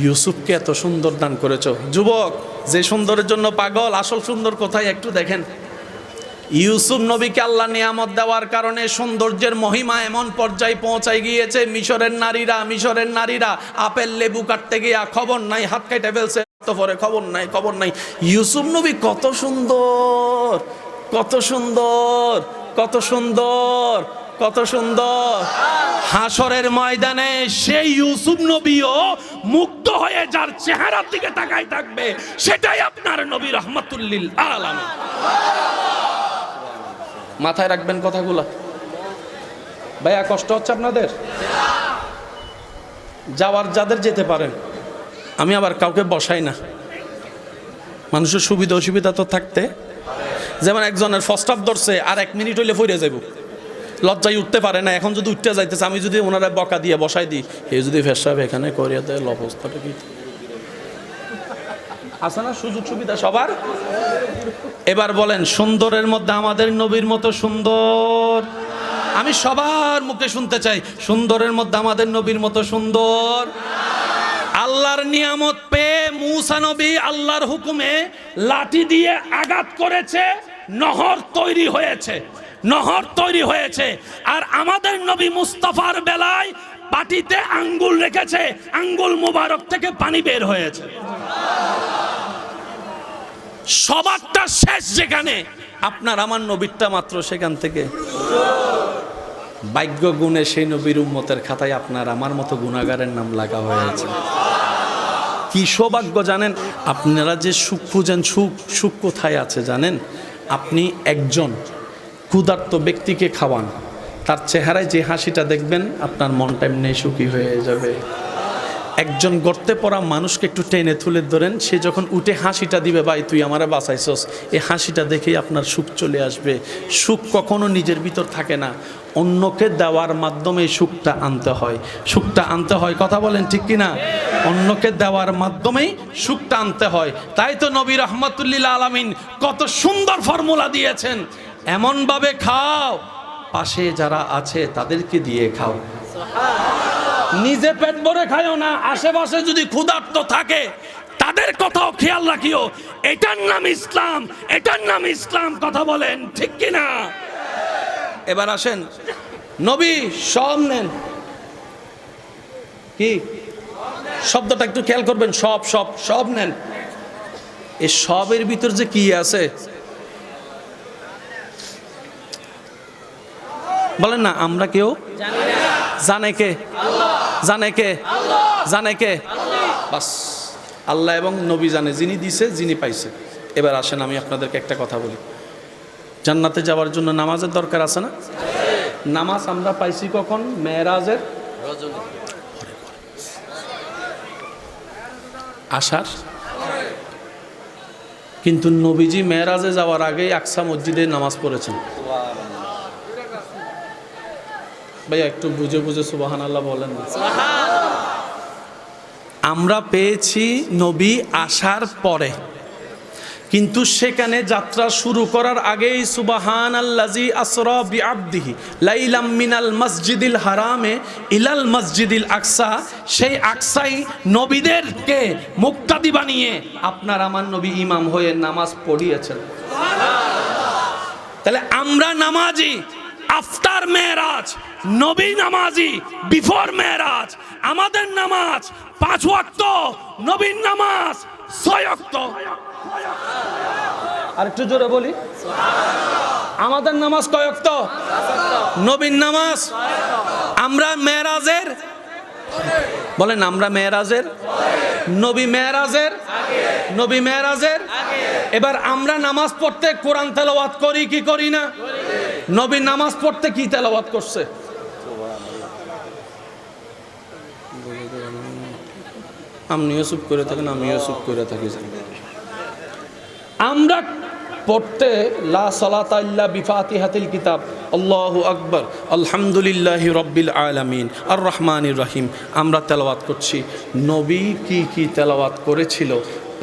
ইউসুফকে এত সুন্দর দান করেছো। যুবক, যে সুন্দরের জন্য পাগল, আসল সুন্দর কোথায় একটু দেখেন। ইউসুফ নবীকে আল্লাহ নিয়ামত দেওয়ার কারণে সৌন্দর্যের মহিমা এমন পর্যায়ে পৌঁছাই গিয়েছে, মিশরের নারীরা আপেল লেবু কাটতে গিয়া খবর নাই, হাত কেটে ফেলছে, পরে খবর নাই, খবর নাই। ইউসুফ নবী কত সুন্দর, কত সুন্দর, কত সুন্দর, কত সুন্দর। হাসরের ময়দানে সেই ইউসুফ নবীও মুগ্ধ হয়ে যার চেহারার দিকে তাকাই থাকবে, সেটাই আপনার নবী রাহমাতুল লিল আলামিন। মাথায় রাখবেন কথাগুলো। ভাইয়া কষ্ট হচ্ছে আপনাদের? যাওয়ার যাদের যেতে পারেন, আমি আবার কাউকে বসাই না, মানুষের সুবিধা অসুবিধা তো থাকতে। যেমন একজনের ফার্স্ট হাফ ধরছে আর 1 মিনিট হইলে ফিরে যাইব, লজ্জায় উঠতে পারে না, এখন যদি উঠতে যাইতেছে আমি যদি ওনারা বকা দিয়ে বসাই দিই, এ যদি ফেসাব এখানে করিয়া দেয়, অবস্থাটা কি আছে না? সুযোগ সুবিধা সবার। এবার বলেন, সুন্দরের মধ্যে আমাদের নবীর মতো সুন্দর? আমি সবার মুখে শুনতে চাই, সুন্দরের মধ্যে আমাদের নবীর মতো সুন্দর? আল্লাহর নিয়ামত পেয়ে মূসা নবী আল্লাহর হুকুমে লাঠি দিয়ে আঘাত করেছে, নহর তৈরি হয়েছে, নহর তৈরি হয়েছে। আর আমাদের নবী মুস্তাফার বেলায় পাটিতে আঙ্গুল রেখেছে, আঙ্গুল মুবারক থেকে পানি বের হয়েছে। সবারটা শেষ যেখানে, আপনার আমার নবীরটা মাত্র সেখান থেকে। ভাগ্য গুণে সেই নবীর উম্মতের খাতায় আপনার আমার মতো গুনাহগারের নাম লাগা হয়েছে। কি সৌভাগ্য জানেন? আপনারা যে সুখ খুঁজেন, সুখ কোথায় আছে জানেন? আপনি একজন ক্ষুধার্ত ব্যক্তিকে খাওয়ান, তার চেহারায় যে হাসিটা দেখবেন আপনার মনটা এমনি সুখী হয়ে যাবে। একজন গর্তে পড়া মানুষকে একটু টেনে তুলে ধরেন, সে যখন উঠে হাসিটা দিবে, ভাই তুই আমারে বাঁচাইছস, এই হাসিটা দেখেই আপনার সুখ চলে আসবে। সুখ কখনো নিজের ভিতর থাকে না, অন্যকে দেওয়ার মাধ্যমে সুখটা আনতে হয়, সুখটা আনতে হয়। কথা বলেন ঠিক কিনা? অন্যকে দেওয়ার মাধ্যমেই সুখটা আনতে হয়। তাই তো নবী রাহমাতুল্লিল আলামিন কত সুন্দর ফর্মুলা দিয়েছেন, এমনভাবে খাও পাশে যারা আছে তাদেরকে দিয়ে খাও, নিজে পেট ভরে খায়ও না, আশেপাশে যদি ক্ষুধার্ত থাকে তাদের কথাও খেয়াল রাখিও। এটার নাম ইসলাম, এটার নাম ইসলাম। কথা বলেন ঠিক কিনা? এবার আসেন, নবী সব নেন। কি শব্দটা একটু খেয়াল করবেন, সব সব সব নেন। এই সবের ভিতর যে কি আছে বলেন না, আমরা কেউ জানে কে? জানে কে? জানে কে? বাস আল্লাহ এবং নবী জানে, যিনি দিছে যিনি পাইছে। এবার আসেন, আমি আপনাদেরকে একটা কথা বলি, জান্নাতে যাওয়ার জন্য নামাজের দরকার আছে না? নামাজ আমরা পাইছি কখন? মেরাজের আসার। কিন্তু নবীজি মেরাজে যাওয়ার আগেই আকসা মসজিদে নামাজ পড়েছেন। ভাইয়া একটু বুঝে বুঝে সুবহানাল্লাহ বলেন না। আমরা পেয়েছি নবী আসার পরে, কিন্তু সেখানে যাত্রা শুরু করার আগেই সুবহানাল্লাযী আসরা বিআবদিহি লাইলাম মিনাল মসজিদিল হারামে ইলাল মসজিদিল আকসা, সেই আকসাই নবীদেরকে মুক্তাদি বানিয়ে আপনার আমার নবী ইমাম হয়ে নামাজ পড়িয়েছেন। তাহলে আমরা নামাজি আফটার মেরাজ, নবী নামাজি বিফোর মেরাজ। আমাদের নামাজ 5 ওয়াক্ত, নবীর নামাজ 6 ওয়াক্ত। আর একটু জোরে বলি, আমাদের নামাজ কয় ওয়াক্ত? নবীর নামাজ। আমরা মেরাজের, বলেন আমরা মেরাজের, নবী মেরাজের, নবী মেরাজের। এবার আমরা নামাজ পড়তে কোরআন তেলাওয়াত করি কি করি না? নবী নামাজ পড়তে কি তেলাওয়াত করছে? আমিও চুপ করে থাকেন, আমিও চুপ করে থাকি। আমরা পড়তে লা সালাতা ইল্লা বিফাতিহাতিল কিতাব, আল্লাহু আকবার, আলহামদুলিল্লাহি রাব্বিল আলামিন, আর রহমানির রহিম। আমরা তেলাওয়াত করছি। নবী কি কি তেলাওয়াত করেছিল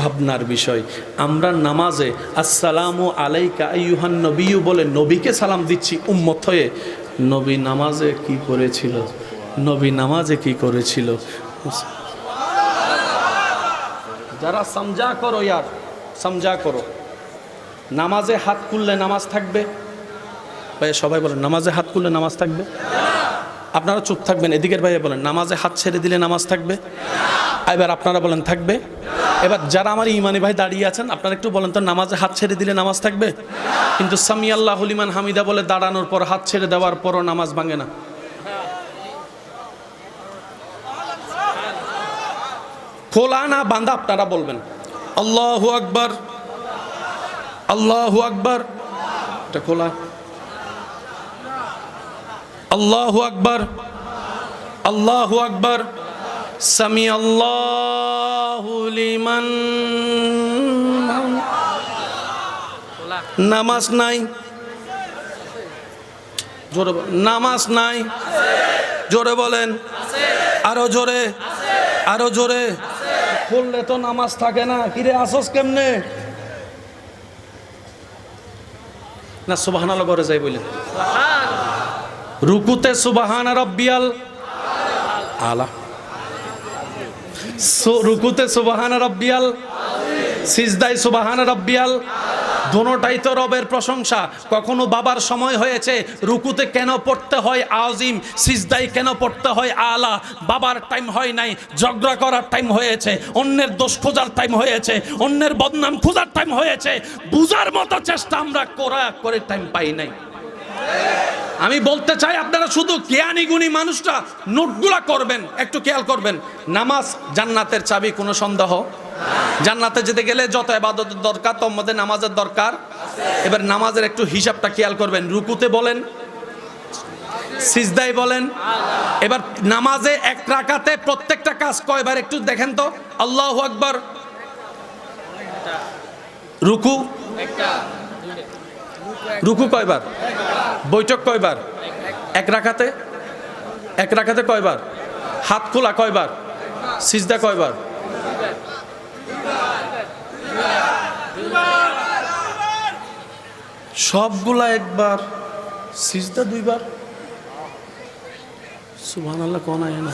ভাবনার বিষয়। আমরা নামাজে আসসালামু আলাইকা আইয়ুহান নবিয়্যু বলে নবীকে সালাম দিচ্ছি উম্মত হয়ে। নবী নামাজে কি করেছিল? নবী নামাজে কি করেছিল? যারা সমঝা করো ইয়ার, সমঝা করো। নামাজে হাত খুললে নামাজ থাকবে? ভাই সবাই বলেন নামাজে হাত খুললে নামাজ থাকবে। আপনারা চুপ থাকবেন, এদিকের ভাইয়া বলেন নামাজে হাত ছেড়ে দিলে নামাজ থাকবে। এবার আপনারা বলেন থাকবে। এবার যারা আমার ইমানি ভাই দাঁড়িয়ে আছেন আপনারা একটু বলেন তো, নামাজে হাত ছেড়ে দিলে নামাজ থাকবে? কিন্তু সামি আল্লাহু লিমান হামিদা বলে দাঁড়ানোর পর হাত ছেড়ে দেওয়ার পরও নামাজ ভাঙে না। খোলা না বান্দা আপনারা বলবেন। আল্লাহু আকবার, আল্লাহু আকবার। এটা খোলা। আল্লাহু আকবার, আল্লাহু আকবার, সামি আল্লাহ আল্লাহু লিমান নামাজ নাই, জোরে নামাজ নাই, জোরে বলেন, আরো জোরে, আরো জোরে। পড়লে তো নামাজ থাকে না, কিরে আসস কেমনে? না সুবহানাল্লাহ করে যাই বলেন। রুকুতে সুবহান রাব্বিয়াল আলা, রুকুতে সুবহান রাব্বিয়াল, সিজদায় সুবহান রাব্বিয়াল, দোনোটাই তো রবের প্রশংসা। কখনো বাবার সময় হয়েছে রুকুতে কেন পড়তে হয় আজিম, সিজদায় কেন পড়তে হয় আলা? বাবার টাইম হয় নাই, ঝগড়া করার টাইম হয়েছে, অন্যের দোষ খোঁজার টাইম হয়েছে, অন্যের বদনাম খোঁজার টাইম হয়েছে। বুঝার মতো চেষ্টা আমরা করে টাইম পাই নাই। আমি বলতে চাই আপনারা শুধু জ্ঞানী গুণী মানুষরা নোটগুলা করবেন, একটু খেয়াল করবেন। নামাজ জান্নাতের চাবি, কোনো সন্দেহ? জান্নাতে যেতে গেলে যত ইবাদতের দরকার তোর মধ্যে নামাজের দরকার। এবার নামাজের একটু হিসাবটা খেয়াল করবেন। রুকুতে বলেন, সিজদায় বলেন। এবার নামাজে এক রাকাতে প্রত্যেকটা কাজ কয়বার একটু দেখেন তো? আল্লাহু আকবার, রুকু, রুকু কয়বার? বৈঠক কয়বার? এক রাকাতে, এক রাকাতে কয়বার? হাত খোলা কয়বার? সিজদা কয়বার? সবগুলা একবার, সিজদা দুইবার। সুবহানাল্লাহ কোন আয় না,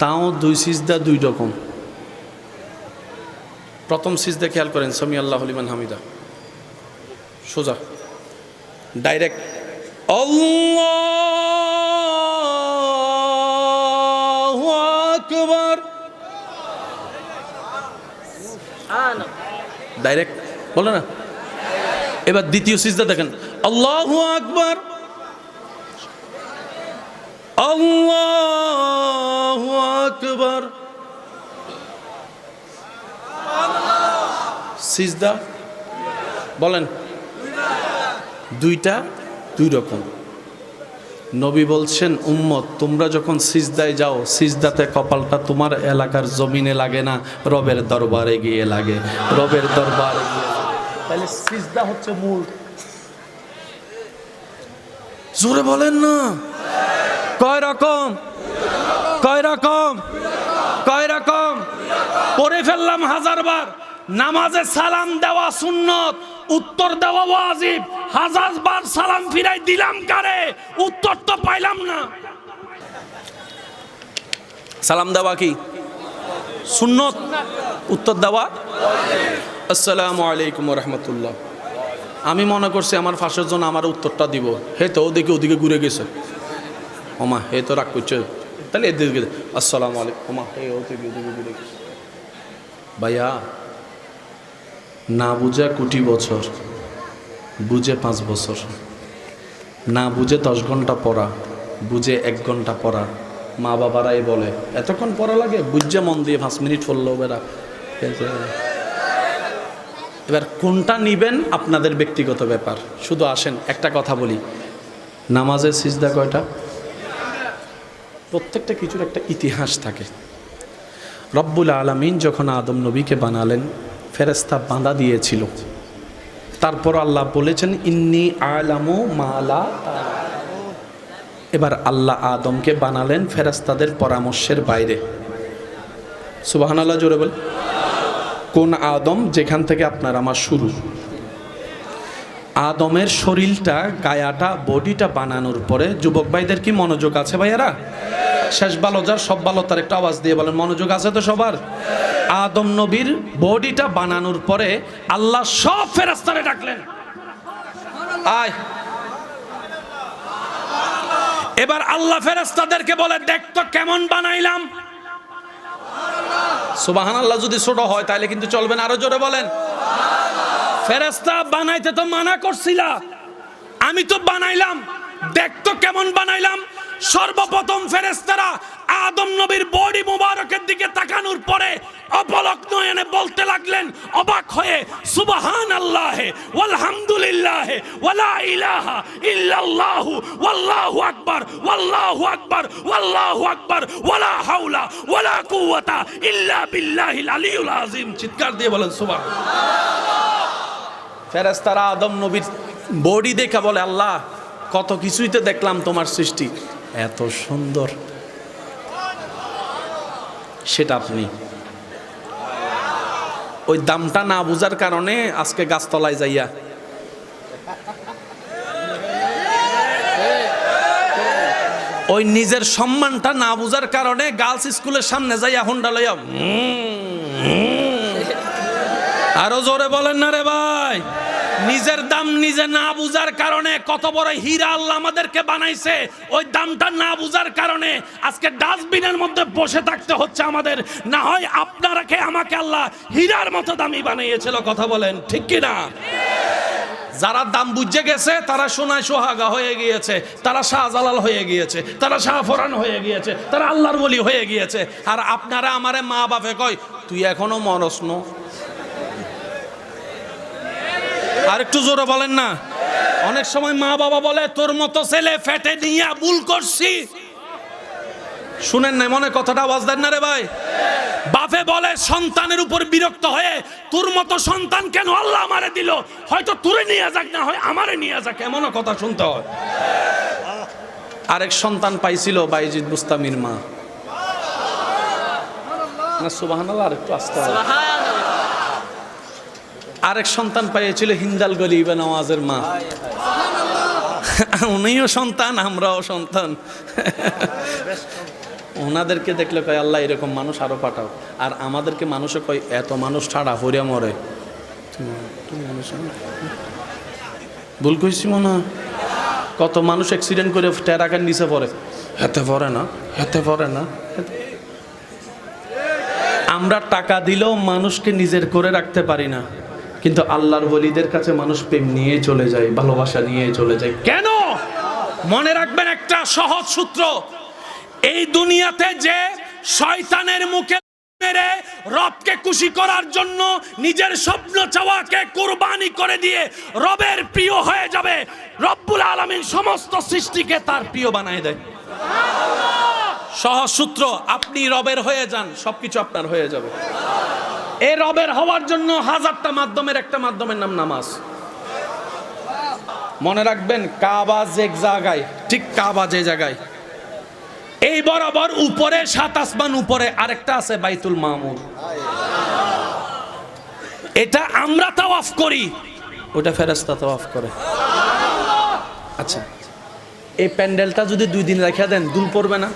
তাও দুই সিজদা দুই রকম। প্রথম সিজদা খেয়াল করেন, সামি আল্লাহু লিমান হামিদা, সোজা ডাইরেক্ট আল্লাহু আকবার, ডাইরেক্ট বলে না। এবার দ্বিতীয় সিজদা দেখেন, আল্লাহু আকবার, আল্লাহু আকবার, সিজদা বলেন দুইটা, দুই রকম। নবী বলছেন, উম্মত তোমরা যখন সিজদায় যাও, সিজদাতে কপালটা তোমার এলাকার জমিনে লাগে না, রবের দরবারে গিয়ে লাগে, রবের দরবারে গিয়ে। তাহলে সিজদা হচ্ছে মূল। জোরে বলেন না, কয় রকম? কয় রকম? কয় রকম? পড়ে ফেললাম হাজারবার। নামাজে সালাম দেওয়া সুন্নত, উত্তর দেওয়া ওয়াজিব। হাজারবার সালাম ফিরাই দিলাম কারে? উত্তর তো পাইলাম না। সালাম দেওয়া কি সুন্নত, উত্তর দেওয়া আসসালামু আলাইকুম ওয়া রাহমাতুল্লাহ। আমি মনে করছি আমার ফাঁসের জন্য আমার উত্তরটা দিব, হে তো ওদিকে ওদিকে ঘুরে গেছে। ওমা হে তো রাগ করছে, তাহলে এদিকে আসসালামু আলাইকুম, ওমা হে ওদিকে ওদিকে ঘুরে গেছে। ভাইয়া না বুঝে কোটি বছর, বুঝে 5 বছর, না বুঝে 10 ঘন্টা পড়া, বুঝে 1 ঘন্টা পড়া। মা বাবারাই বলে এতক্ষণ পড়া লাগে, বুঝে মন দিয়ে 5 মিনিট পড়লো বেড়া। এবার কোনটা নিবেন আপনাদের ব্যক্তিগত ব্যাপার। শুধু আসেন একটা কথা বলি, নামাজের সিজদা কয়টা? প্রত্যেকটা কিছুর একটা ইতিহাস থাকে। রব্বুল আলামিন যখন আদম নবীকে বানালেন, ফেরেশতা বাঁধা দিয়েছিল। তারপর আল্লাহ বলেছেন, ইন্নী আলামু মা লা তা'লামুন। এবার আল্লাহ আদমকে বানালেন ফেরেশতাদের পরামর্শের বাইরে। সুবহানাল্লাহ জোরে বল। কোন আদম? যেখান থেকে আপনার আমার শুরু। আদমের শরীরটা, গায়াটা, বডিটা বানানোর পরে, যুবক ভাইদের কি মনোযোগ আছে ভাইয়ারা? শেষ ভালো যার সব ভালো তার একটা আওয়াজ দিয়ে বলেন, মনোযোগ আছে তো সবার? আদম নবীর বডিটা বানানোর পরে আল্লাহ সব ফেরেশতারে ডাকলেন, আয়। এবার আল্লাহ ফেরেশতাদেরকে বলে, দেখ তো কেমন বানাইলাম। সুবহানাল্লাহ যদি ছোট হয় তাহলে কিন্তু চলবে না, আরো জোরে বলেন। ফেরেশতা বানাইতে তো মানা করছিলা, আমি তো বানাইলাম, দেখ তো কেমন বানাইলাম। সর্বপ্রথম ফেরেশতারা আদম নবীর বডি মুবারকের দিকে তাকানোর পরে অপলক নয়নে বলতে লাগলেন অবাক হয়ে, সুবহানাল্লাহি ওয়ালহামদুলিল্লাহি ওয়ালা ইলাহা ইল্লাল্লাহু ওয়াল্লাহু আকবার ওয়াল্লাহু আকবার ওয়াল্লাহু আকবার ওয়ালা হাওলা ওয়ালা কুওয়াতা ইল্লা বিল্লাহিল আলিয়্যিল আযীম। চিৎকার দিয়ে বলেন সুবহানাল্লাহ। ফেরেশতারা আদম নবীর বডি দেখা বলে, আল্লাহ কত কিছুই তো দেখলাম তোমার সৃষ্টি, এত সুন্দর, সেটা আপনি ওই দামটা না বুঝার কারণে আজকে গাছতলায় যাইয়া ওই নিজের সম্মানটা না বুঝার কারণে গার্লস স্কুলের সামনে যাইয়া হুন্ডা লইয়া আরো জোরে বলেন না রে ভাই। নিজের দাম নিজে না বুঝার কারণে কত বড় হীরা আল্লাহ আমাদেরকে বানাইছে, ওই দামটা না বুঝার কারণে আজকে ডাস্টবিনের মধ্যে বসে থাকতে হচ্ছে আমাদের। না হয় আপনারাকে আমাকে আল্লাহ হীরার মতো দামি বানিয়েছিল। কথা বলেন ঠিক কি না? যারা দাম বুঝে গেছে তারা সোনায় সোহাগা হয়ে গিয়েছে, তারা শাহজালাল হয়ে গিয়েছে, তারা শাহফরান হয়ে গিয়েছে, তারা আল্লাহর ওলি হয়ে গিয়েছে। আর আপনারা আমারে মা বাপে কয় তুই এখনো মরস ন। আর একটু জোরে বলেন না। অনেক সময় মা বাবা বলে তোর মতো ছেলে ফেটে নিয়ে ভুল করছি। শুনেন না মনে কথাটা, আওয়াজ দেন না রে ভাই। বাপে বলে সন্তানের উপর বিরক্ত হয়ে, তোর মতো সন্তান কেন আল্লাহ আমারে দিল, হয়তো তোরে নিয়ে যাক, না হয় আমারে নিয়ে যাক, এমনও কথা শুনতে হয়। আরেক সন্তান পাইছিল বাইজিদ বুস্তামির মা। না সুবহানাল্লাহ, আর একটু আস্তে আরেক সন্তান পাইয়েছিল হিন্দাল গলিবে নওয়াজের মা। উনিও সন্তান, আমরাও সন্তান। ওনাদেরকে দেখলে কয় আল্লাহ এরকম মানুষ আরো পাঠাও। আর আমাদেরকে মানুষে কয় এত মানুষ ছাড়া হরিয়া মরে। ভুল কইছি মনে, কত মানুষ অ্যাক্সিডেন্ট করে টেরাকার নিচে পড়ে, হেতে পড়ে না, হেতে পড়ে না। আমরা টাকা দিলেও মানুষকে নিজের করে রাখতে পারি না, কিন্তু আল্লাহর ওলিদের কাছে মানুষ প্রেম নিয়ে চলে যায়, ভালোবাসা নিয়ে চলে যায়। কেন? মনে রাখবেন একটা সহজ সূত্র, এই দুনিয়াতে যে শয়তানের মুখে মেরে রবকে খুশি করার জন্য নিজের স্বপ্ন চাওয়াকে কুরবানি করে দিয়ে রবের প্রিয় হয়ে যাবে, রব্বুল আলামিন সমস্ত সৃষ্টিকে তার প্রিয় বানায় দেয়। সহজ সূত্র, আপনি রবের হয়ে যান, সবকিছু আপনার হয়ে যাবে। এই রবের হওয়ার জন্য হাজারটা মাধ্যমের একটা মাধ্যমের নাম নামাজ। মনে রাখবেন কাবা যে জায়গায়, ঠিক কাবা যে জায়গায়, এই বরাবর উপরে 7 আসমান উপরে আরেকটা আছে বাইতুল মামুর। এটা আমরা তাওয়াফ করি, ওটা ফেরেশতা তাওয়াফ করে। আচ্ছা, এই প্যান্ডেলটা যদি 2 দিন রেখে দেন দুল পড়বে না?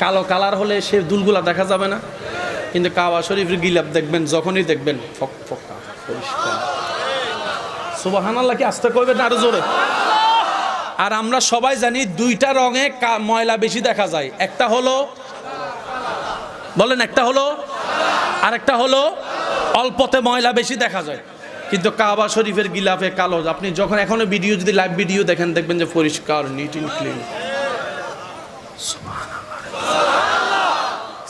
কালো কালার হলে সে দুলগুলা দেখা যাবে না, কিন্তু কাবা শরীফের গিলাপ দেখবেন, যখনই দেখবেন ফকফকা পরিষ্কার। সুবহানাল্লাহ কি আস্তে কইবেন আরো জোরে? আর আমরা সবাই জানি 2টা রঙে ময়লা বেশি দেখা যায়, একটা হলো বলেন, একটা হলো আর একটা হলো অল্পতে ময়লা বেশি দেখা যায়। কিন্তু কাবা শরীফের গিলাফে কালো, আপনি যখন এখনো ভিডিও যদি লাইভ ভিডিও দেখেন দেখবেন যে পরিষ্কার, নিট এন্ড ক্লিন।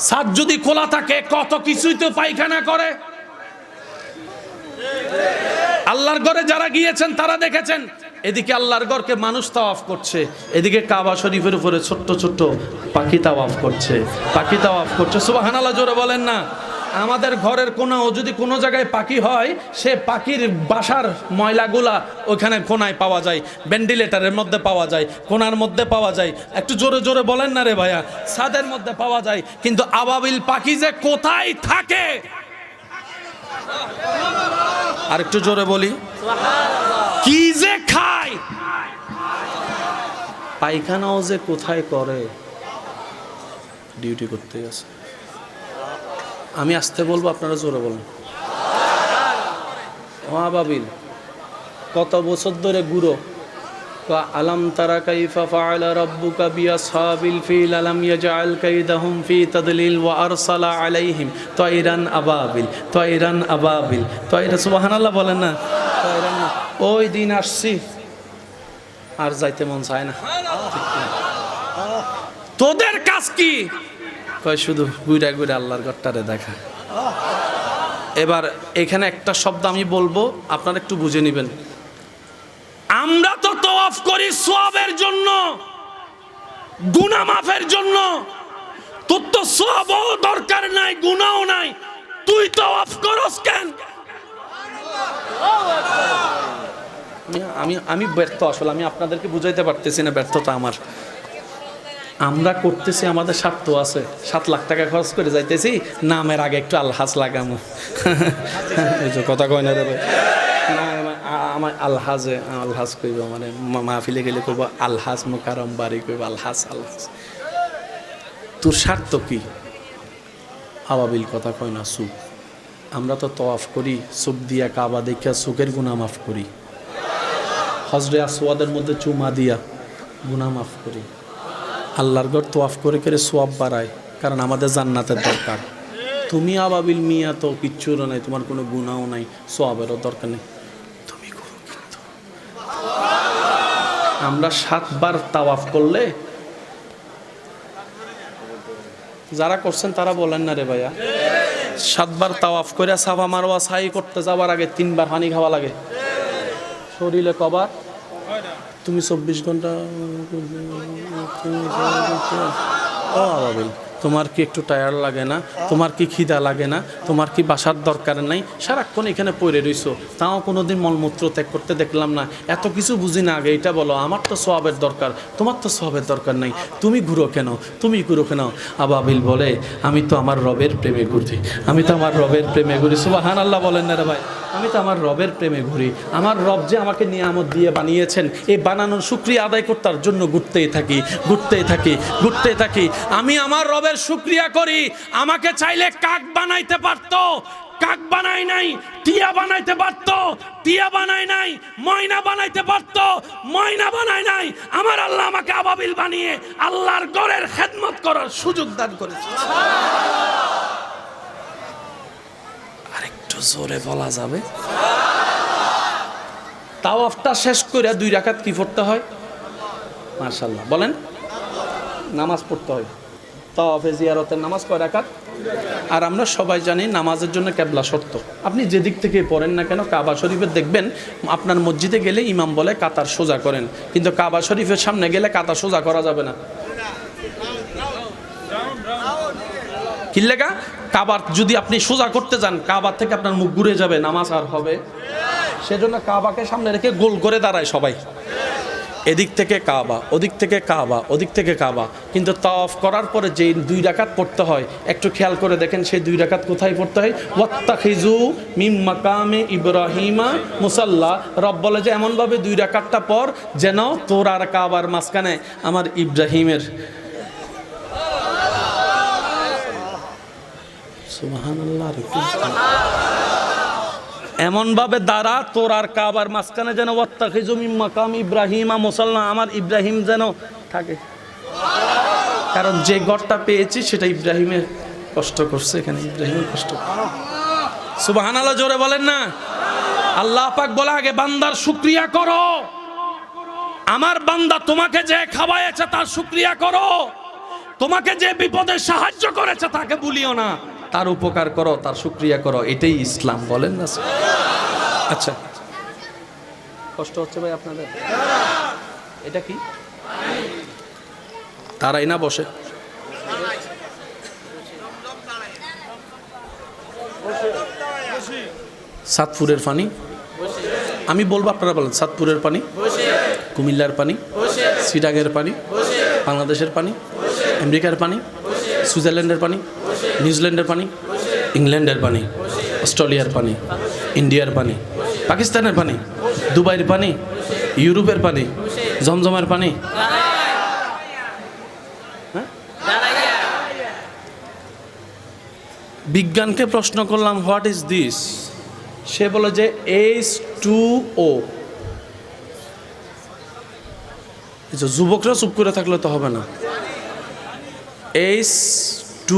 ছাদ যদি খোলা থাকে কত কিছুই তো পায়খানা করে। আল্লাহর ঘরে যারা গিয়েছেন তারা দেখেছেন, এদিকে আল্লাহর ঘরকে মানুষ তাওয়াফ করছে, এদিকে কাবা শরীফের উপরে ছোট্ট ছোট্ট পাখি তাওয়াফ করছে, পাখি তাওয়াফ করছে। সুবহানাল্লাহ জোরে বলেন না। আমাদের ঘরের কোনাও যদি কোনো জায়গায় পাখি হয়, সে পাখির বাসার ময়লাগুলা ওখানে কোনায় পাওয়া যায়, ভেন্টিলেটরের মধ্যে পাওয়া যায়, কোনার মধ্যে পাওয়া যায়। একটু জোরে জোরে বলেন না রে ভাইয়া, ছাদের মধ্যে পাওয়া যায়। কিন্তু আবাবিল পাখি যে কোথায় থাকে, আর একটু জোরে বলি, কি যে খায়, পায়খানাও যে কোথায় করে, ডিউটি করতে আছে। আমি আসতে বলবো, আপনারা জোরে বলুন। ও আবাবিল কত বছর ধরে গুরো, আলাম তারা কাইফা ফাআলা রাব্বুকা বিআসহাবিল ফিল আলাম ইয়াজআল কাইদাহুম ফি তাদলিল ওয়া আরসালা আলাইহিম তায়রান আবাবিল, তায়রান আবাবিল, তায়রা। সুবহানাল্লাহ বলেন না। তায়রান, ওই দিন আসছি আর যাইতে মন চায় না। তোদের কাজ কি? কয় শুধু গুইরা গুইরা আল্লাহর ঘরটারে দেখা। এবার এখানে একটা শব্দ আমি বলবো, আপনারা একটু বুঝে নেবেন। আমরা তো তওয়াফ করি সওয়াবের জন্য, গুনাহ মাফের জন্য। তোর তো সওয়াবও দরকার নাই, গুনাহও নাই, তুই তওয়াফ করস কেন? আমি ব্যর্থ, আসলে আমি আপনাদেরকে বুঝাইতে পারতেছি না, ব্যর্থতা আমার। আমরা করতেছি, আমাদের স্বার্থ আছে। 7 লাখ টাকা খরচ করে যাইতেছি, নামের আগে একটু আলহাজ লাগামো। এই যে কথা কয় না রে ভাই, আমার আলহাজ কইব, মানে মাহফিলে গেলে কইব আলহাজ মুকাররম বাড়ি, কইব আলহাজ আলহাজ। তোর স্বার্থ কি? আবাবিল কথা কয় না, সুখ। আমরা তো তওয়াফ করি সুখ দিয়া, কাবা দেখা সুখের গুনাহ মাফ করি, হজরে আসওয়াদের মধ্যে চুমা দিয়া গুনাহ মাফ করি, আল্লাহর ঘর তওয়াফ করে করে সওয়াব বাড়ায়, কারণ আমাদের জান্নাতের দরকার। তুমি আবাবিল মিয়া তো কিচ্ছুরও নাই, তোমার কোনো গুনাহও নাই, সওয়াবেরও দরকার নেই, তুমি করো। কিন্তু আমরা 7 বার তাওয়াফ করলে, যারা করছেন তারা বলেন না রে ভাইয়া, 7 বার তাওয়াফ করে সাফা মারওয়া সাই করতে যাওয়ার আগে 3 বার পানি খাওয়া লাগে। শরীরে কবার? তুমি 24 ঘন্টা ও আবাবিল, তোমার কি একটু টায়ার্ড লাগে না? তোমার কি খিদা লাগে না? তোমার কি বাসার দরকার নাই? সারাক্ষণ এখানে পড়ে রইছো, তাও কোনোদিন মলমূত্র ত্যাগ করতে দেখলাম না। এত কিছু বুঝি না, আগে এটা বলো, আমার তো সওয়াবের দরকার, তোমার তো সওয়াবের দরকার নাই, তুমি ঘুরো কেন? তুমি ঘুরো কেন? আবাবিল বলে, আমি তো আমার রবের প্রেমে ঘুরি, আমি তো আমার রবের প্রেমে ঘুরি। সুবহানাল্লাহ বলেন না রে ভাই? আমি তো আমার রবের প্রেমে ঘুরি। আমার রব যে আমাকে নিয়ামত দিয়ে বানিয়েছেন, এই বানানোর শুকরিয়া আদায় করতার জন্য ঘুরতেই থাকি, ঘুরতেই থাকি, ঘুরতেই থাকি। আমি আমার রবের শুকরিয়া করি। আমাকে চাইলে কাক বানাইতে পারতো, কাক বানাই নাই। টিয়া বানাইতে পারতো, টিয়া বানাই নাই। ময়না বানাইতে পারতো, ময়না বানাই নাই। আমার আল্লাহ আমাকে আবাবিল বানিয়ে আল্লাহর ঘরের খেদমত করার সুযোগ দান করেছে। আরেকটু জোরে বলা যাবে? তাওয়াফটা শেষ করে 2 রাকাত কি পড়তে হয়? মাশাআল্লাহ বলেন, নামাজ পড়তে হয়। তাওয়াফে জিয়ারতের নামাজ কয় রাকাত? আর আমরা সবাই জানি নামাজের জন্য কিবলা শর্ত। আপনি যেদিক থেকে পড়েন না কেন, কাবা শরীফে দেখবেন আপনার মসজিদে গেলে ইমাম বলে কাতার সোজা করেন, কিন্তু কাবা শরীফের সামনে গেলে কাতার সোজা করা যাবে না। কি লেগা? কাবার যদি আপনি সোজা করতে যান, কাবার থেকে আপনার মুখ ঘুরে যাবে, নামাজ আর হবে। সেজন্য কাবাকে সামনে রেখে গোল করে দাঁড়ায় সবাই, এদিক থেকে কাবা, ওদিক থেকে কাবা, ওদিক থেকে কাবা। কিন্তু তাওয়াফ করার পরে যে 2 রাকাত পড়তে হয়, একটু খেয়াল করে দেখেন সেই 2 রাকাত কোথায় পড়তে হয়? ওয়াত্তাখিজু মিন মাকামে ইব্রাহিমা মুসাল্লা। রব বলে যে এমনভাবে 2 রাকাতটা পর যেন তোর আর কাবার মাঝখানে আমার ইব্রাহিমের, সুবহানাল্লাহ, এমন ভাবে দাঁড়া তোর আর কাবার মাঝখানে যেন ওয়াত্তাখিজু মিন মাকাম ইব্রাহিমা মুসাল্লা, আমার ইব্রাহিম যেন থাকে। কারণ যে ঘরটা পেয়েছি সেটা ইব্রাহিমের কষ্ট করছে, এখানে ইব্রাহিমের কষ্ট। সুবহানাল্লাহ জোরে বলেন না? আল্লাহ পাক বলে আগে বান্দার শুকরিয়া করো। আমার বান্দা তোমাকে যে খাওয়াইছে তার শুকরিয়া করো, তোমাকে যে বিপদে সাহায্য করেছে তাকে ভুলিও না, তার উপকার করো, তার শুকরিয়া করো। এটাই ইসলাম, বলেন না? আচ্ছা, কষ্ট হচ্ছে ভাই আপনাদের? এটা কি তারাই না বসে? সাতপুরের পানি আমি বলবো, আপনারা বলেন। সাতপুরের পানি, কুমিল্লার পানি, সিটাগের পানি, বাংলাদেশের পানি, আমেরিকার পানি, সুইজারল্যান্ডের পানি, নিউজিল্যান্ডের পানি, ইংল্যান্ডের পানি, অস্ট্রেলিয়ার পানি, ইন্ডিয়ার পানি, পাকিস্তানের পানি, দুবাইয়ের পানি, ইউরোপের পানি, জমজমের পানি। বিজ্ঞানকে প্রশ্ন করলাম হোয়াট ইজ দিস, সে বলে যে H2O। যুবকরা চুপ করে থাকলে তো হবে না। H2,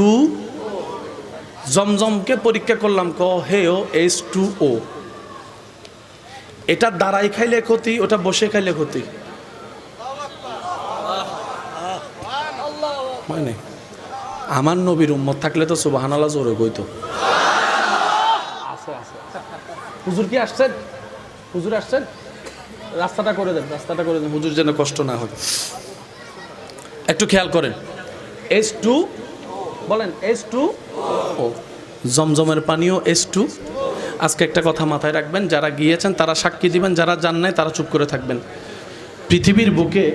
জমজমকে পরীক্ষা করলাম, হেও H2O। এটা দাঁড়াই খাইলে ক্ষতি, ওটা বসে খাইলে ক্ষতি, মানে আমার নবীর উম্মত থাকলে তো সুবহানাল্লাহ জোরে কইতো। হুজুর কি আসছেন? হুজুর আসছেন? রাস্তাটা করে দেন, রাস্তাটা করে দেন, হুজুর যেন কষ্ট না হয়। একটু খেয়াল করেন, H2 বলেন, H2 ও জমজমের পানিও H2। আজকে একটা কথা মাথায় রাখবেন, যারা গিয়েছেন তারা সাক্ষী দিবেন, যারা যান নাই তারা চুপ করে থাকবেন। পৃথিবীর বুকে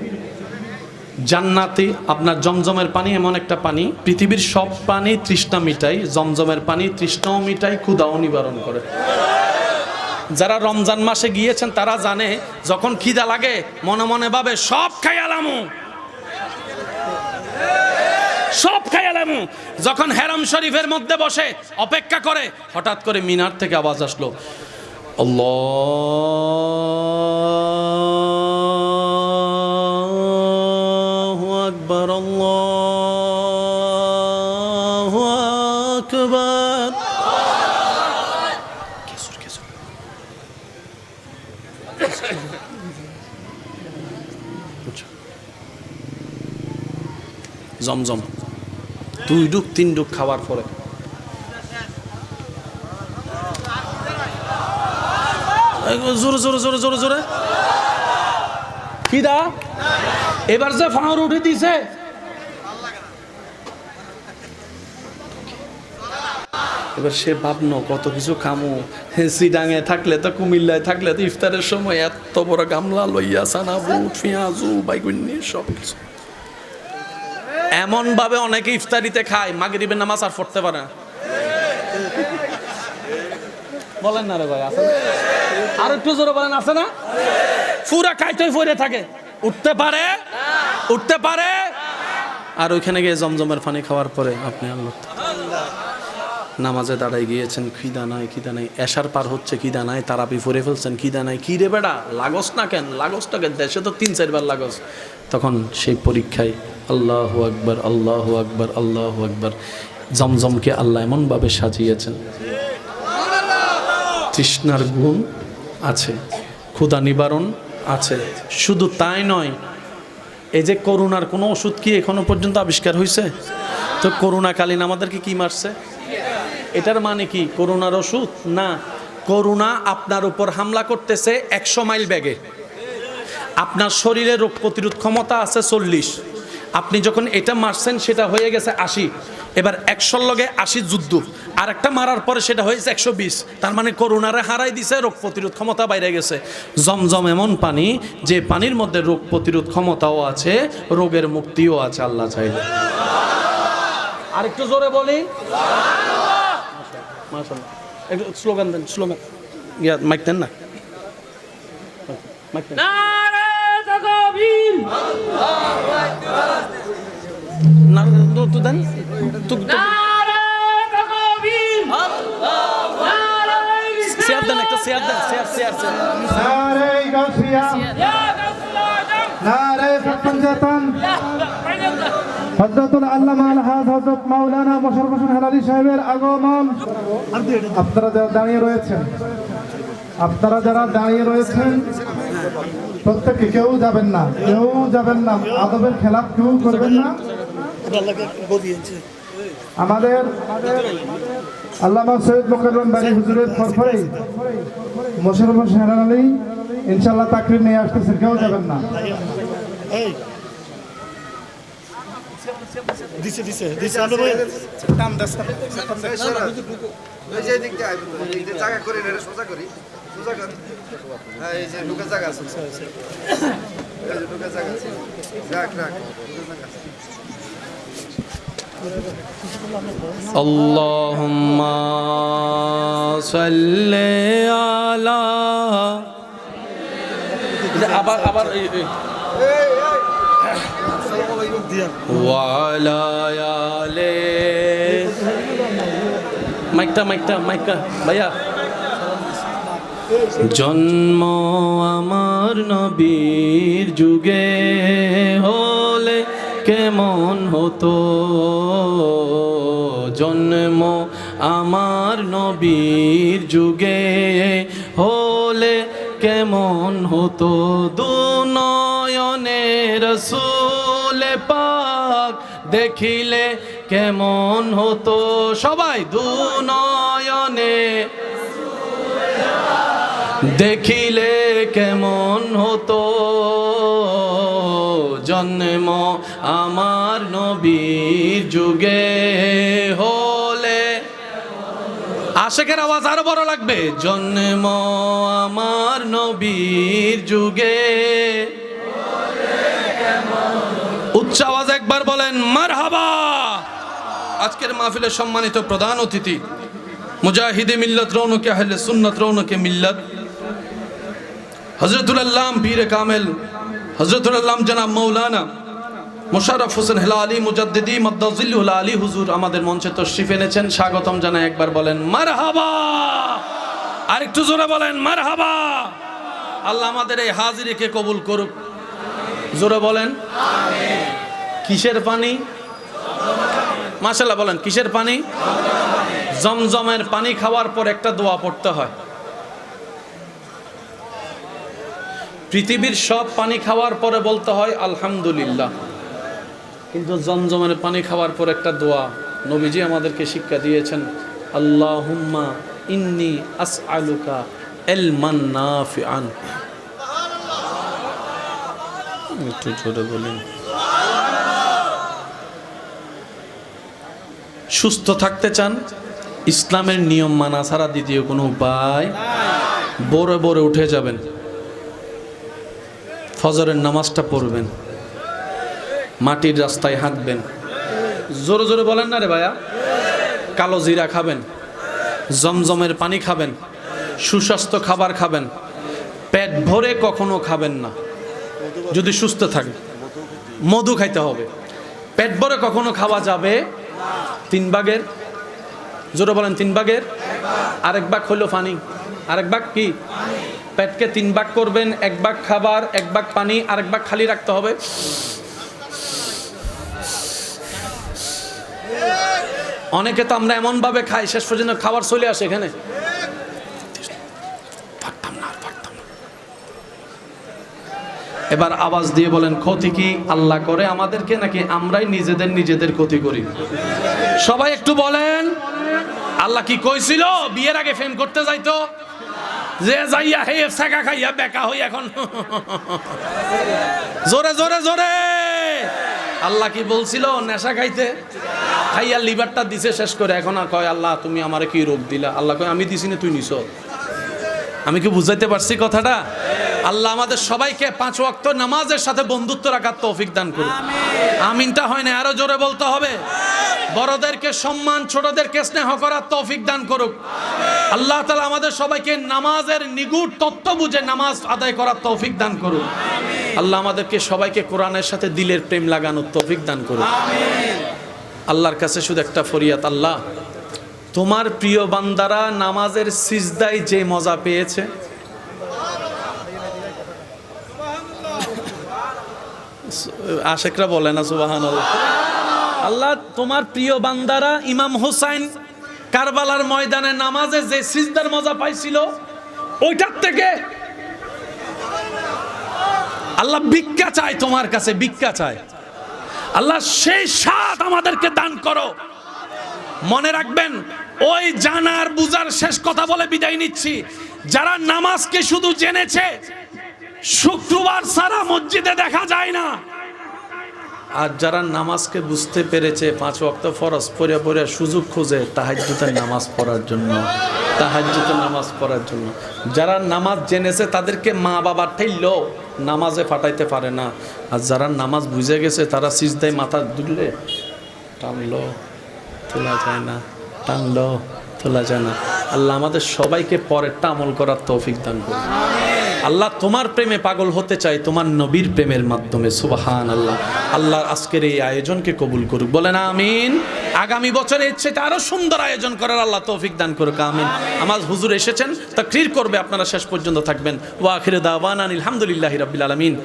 জান্নাতি আপনার জমজমের পানি এমন একটা পানি, পৃথিবীর সব পানি তৃষ্ণা মিটাই, জমজমের পানি তৃষ্ণাও মিটাই, ক্ষুধাও নিবারণ করে। যারা রমজান মাসে গিয়েছেন তারা জানে, যখন খিদা লাগে মনে মনে ভাবে সব খাইয়ালামু, সব খাইয়ালামু। যখন হেরাম শরীফের মধ্যে বসে অপেক্ষা করে, হঠাৎ করে মিনার থেকে আওয়াজ আসলো, আল্লাহু আকবার, আল্লাহু আকবার। জমজম 2 ডুব 3 ডুব খাওয়ার পরে জোরে জোরে জোরে জোরে জোরে খিদা এবার যে ফাঁড় উঠে দিছে, এবার সে ভাবনো কত কিছু খামু, সিডাঙে থাকলে তো, কুমিল্লায় থাকলে তো ইফতারের সময় এত বড় গামলা লইয়া সানা বুট পেঁয়াজু বাইগুন্নি সব কিছু। এমন ভাবে অনেকে ইফতারিতে খায় মাগরিবের নামাজ আর পড়তে পারে না। বলেন না রে ভাই, আছে না? আর একটু জোরে বলেন, আছে না? পুরা খাইতেই পড়ে থাকে, উঠতে পারে, উঠতে পারে। আর ওইখানে গিয়ে জমজমের পানি খাওয়ার পরে আপনি আল্লাহ নামাজে দাঁড়াই গিয়েছেন, খিদা নাই, খিদা নাই, এশার পার হচ্ছে, খিদা নাই, তারাপি ফুরে ফেলছেন, খিদা নাই, কি রে বেড়া লাগস না কেন, লাগস না কেন, দেশে তো 3-4 বার লাগস। তখন সেই পরীক্ষায় আল্লাহু আকবার, আল্লাহু আকবার, আল্লাহু আকবার। জমজমকে আল্লাহ এমনভাবে সাজিয়েছেন, তৃষ্ণার গুণ আছে, ক্ষুধা নিবারণ আছে। শুধু তাই নয়, এই যে করোনার কোনো ওষুধ কি এখনো পর্যন্ত আবিষ্কার হয়েছে? তো করোনাকালীন আমাদেরকে কি মারছে? এটার মানে কি করোনার ওষুধ না? করোনা আপনার উপর হামলা করতেছে 100 মাইল বেগে, আপনার শরীরে রোগ প্রতিরোধ ক্ষমতা আছে 40, আপনি যখন এটা মারছেন সেটা হয়ে গেছে 80, এবার 100 লগে 80 যুদ্ধ, আর একটা মারার পরে সেটা হয়েছে 120, তার মানে করোনারে হারাই দিছে, রোগ প্রতিরোধ ক্ষমতা বাইরে গেছে। জমজম এমন পানি যে পানির মধ্যে রোগ প্রতিরোধ ক্ষমতাও আছে, রোগের মুক্তিও আছে আল্লাহ চাইলে। আর একটু জোরে বলি মাশাআল্লাহ, একটু স্লোগান দেন, স্লোগান ইয়া মাইক দেন না, মাইক দেন। নারে তাকবীর, আল্লাহু আকবার, না তো দেন তো, নারে তাকবীর, আল্লাহু আকবার, শেয়ার দেন, একটা শেয়ার দেন, শেয়ার নারে গাউসিয়া, ইয়া রাসূলুল্লাহ, নারে পঞ্জাতন, ইয়া রাসূলুল্লাহ। হযরতুল আল্লামা আল-হাজ হযরত মাওলানা মোশাররফ হোসেন হেলালী সাহেবের আগমন। আপনারা যারা দাঁড়িয়ে রয়েছেন, আপনারা যারা দাঁড়িয়ে রয়েছেন প্রত্যেকে কেউ যাবেন না, কেউ যাবেন না, আদবের খেলাপ কেউ করবেন না। আমাদের আল্লামা সৈয়দ মোকাররম বারী হুজুরের ফরফরেই মোশাররফ হোসেন হেলালী ইনশাআল্লাহ তাকরীর নিয়ে আসতেছেন, কেউ যাবেন না। আল্লাহুম্মা সাল্লি আলা, আবার ওয়ালা আলে, মাইকটা ভাইয়া। জন্ম আমার নবীর যুগে হলে কেমন হতো, জন্ম আমার নবীর যুগে হলে কেমন হতো, দু নয়নে রাসূল পাক পাক দেখিলে কেমন হতো সবাই দু নয়নে দেখিলে কেমন হতো জন্ম আমার নবীর যুগে হলে আশেকের আওয়াজ আরো বড় লাগবে জন্ম আমার নবীর যুগে উচ্চ আওয়াজ একবার বলেন মারহাবা। আজকের মাহফিলের সম্মানিত প্রধান অতিথি মুজাহিদে মিল্লাত রৌনকে আহলে সুন্নাত রৌনকে মিল্লাত হযরতুল আল্লাম পীর কামেল হযরতুল আল্লাম জনাব মাওলানা মোশাররফ হোসেন হেলালি মুজাদ্দিদি মাদ্দাজিল্লুল আলী হুজুর আমাদের মঞ্চে তশরিফ এনেছেন, স্বাগতম জানাই। একবার বলেন মারহাবা, আরেকটু জোরে বলেন মারহাবা। আল্লাহ আমাদের এই হাজিরিকে কবুল করুক, জোরে বলেন আমিন। কিসের পানি? মাশাআল্লাহ বলেন কিসের পানি? জমজমের পানি খাওয়ার পর একটা দোয়া পড়তে হয়। পৃথিবীর সব পানি খাওয়ার পরে বলতে হয় আলহামদুলিল্লাহ, কিন্তু জমজমের পানি খাওয়ার পর একটা দোয়া নবীজি আমাদেরকে শিক্ষা দিয়েছেন, আল্লাহুম্মা ইন্নী আসআলুকা ইলমান নাফিআন। একটু জোরে বলেন। সুস্থ থাকতে চান, ইসলামের নিয়ম মানা ছাড়া দ্বিতীয় কোনো উপায়, ভোরে ভোরে উঠে যাবেন, ফজরের নামাজটা পড়বেন, মাটির রাস্তায় হাঁটবেন, জোরে জোরে বলেন না রে ভাইয়া, কালো জিরা খাবেন, জমজমের পানি খাবেন, সুস্বাস্থ্য খাবার খাবেন, পেট ভরে কখনো খাবেন না যদি সুস্থ থাকেন, মধু খাইতে হবে। পেট ভরে কখনো খাওয়া যাবে 3 ভাগের, জোরে বলেন 3 ভাগের 1 ভাগ হইল পানি, 1 ভাগ কি? পেটকে 3 ভাগ করবেন, 1 ভাগ খাবার, 1 ভাগ পানি, 1 ভাগ খালি রাখতে হবে। অনেকে তো আমরা এমন ভাবে খাই শেষ পর্যন্ত খাবার চলে আসে এখানে, এবার আওয়াজ দিয়ে বলেন ক্ষতি কি আল্লাহ করে আমাদেরকে নাকি আমরাই নিজেদের ক্ষতি করি? সবাই একটু বলেন। আল্লাহ কি কইছিল বিয়ের আগে ফেম করতে যাইতো, যে যাইয়া হে সাকা খাইয়া বেকা হই এখন জোরে জোরে জোরে। আল্লাহ কি বলছিল নেশা খাইতে, খাইয়া লিভারটা দিছে শেষ করে, এখন আর কয় আল্লাহ তুমি আমারে কি রোগ দিলা? আল্লাহ কয় আমি দিছি না, তুই নিছ। আমি কি বুঝাইতে পারছি কথাটা? আল্লাহ আমাদের সবাইকে 5 ওয়াক্ত নামাজের সাথে বন্ধুত্ব রাখার তৌফিক দান করুন। আমিনটা হয় না, আরো জোরে বলতে হবে। বড়দেরকে সম্মান, ছোটদেরকে স্নেহ করার তৌফিক দান করুক। আল্লাহ তাআলা আমাদের সবাইকে নামাজের নিগুড় তত্ত্ব বুঝে নামাজ আদায় করার তৌফিক দান করুন। আল্লাহ আমাদেরকে সবাইকে কোরআনের সাথে দিলের প্রেম লাগানোর তৌফিক দান করুন। আল্লাহর কাছে শুধু একটা ফরিয়াদ, আল্লাহ তোমার প্রিয় বান্দারা নামাজের সিজদায় যে মজা পেয়েছে, আশেকরা বলে না সুবহানাল্লাহ। আল্লাহ তোমার প্রিয় বান্দারা ইমাম হুসাইন কারবালার ময়দানে নামাজে যে সিজদার মজা পাইছিল, ওইটার থেকে আল্লাহ ভিক্ষা চায়, তোমার কাছে ভিক্ষা চায়। আল্লাহ সেই স্বাদ আমাদেরকে দান করো। মনে রাখবেন, ওই জানার বুঝার শেষ কথা বলে বিদায় নিচ্ছি, যারা নামাজকে শুধু জেনেছে, শুক্রবার ছাড়া মসজিদে দেখা যায় না, আর যারা নামাজকে বুঝতে পেরেছে 5 ওয়াক্ত ফরজ পড়ে পড়ে সুযোগ খোঁজে তাহাজ্জুদের নামাজ পড়ার জন্য, তাহাজ্জুদের নামাজ পড়ার জন্য। যারা নামাজ জেনেছে তাদেরকে মা বাবার ঠেললো নামাজে ফাটাইতে পারে না, আর যারা নামাজ বুঝে গেছে তারা সিজদায় মাথা দুললে টানলো তোলা যায় না, টানলো তোলা যায় না। আল্লাহ আমাদের সবাইকে পরেরটা আমল করার তৌফিক দান করুন। আল্লাহ তোমার প্রেমে পাগল হতে চাই তোমার নবীর প্রেমের মাধ্যমে। সুবহানাল্লাহ। আল্লাহ আজকের এই আয়োজনকে কবুল করুক, বলেন আমিন। আগামী বছরে ইচ্ছে আরো সুন্দর আয়োজন করার আল্লাহ তৌফিক দান করুক, আমিন। আমার হুজুর এসেছেন, তাকরীর করবে, আপনারা শেষ পর্যন্ত থাকবেন। ওয়া আখিরু দাওয়ানা আলহামদুলিল্লাহি রাব্বিল আলামিন।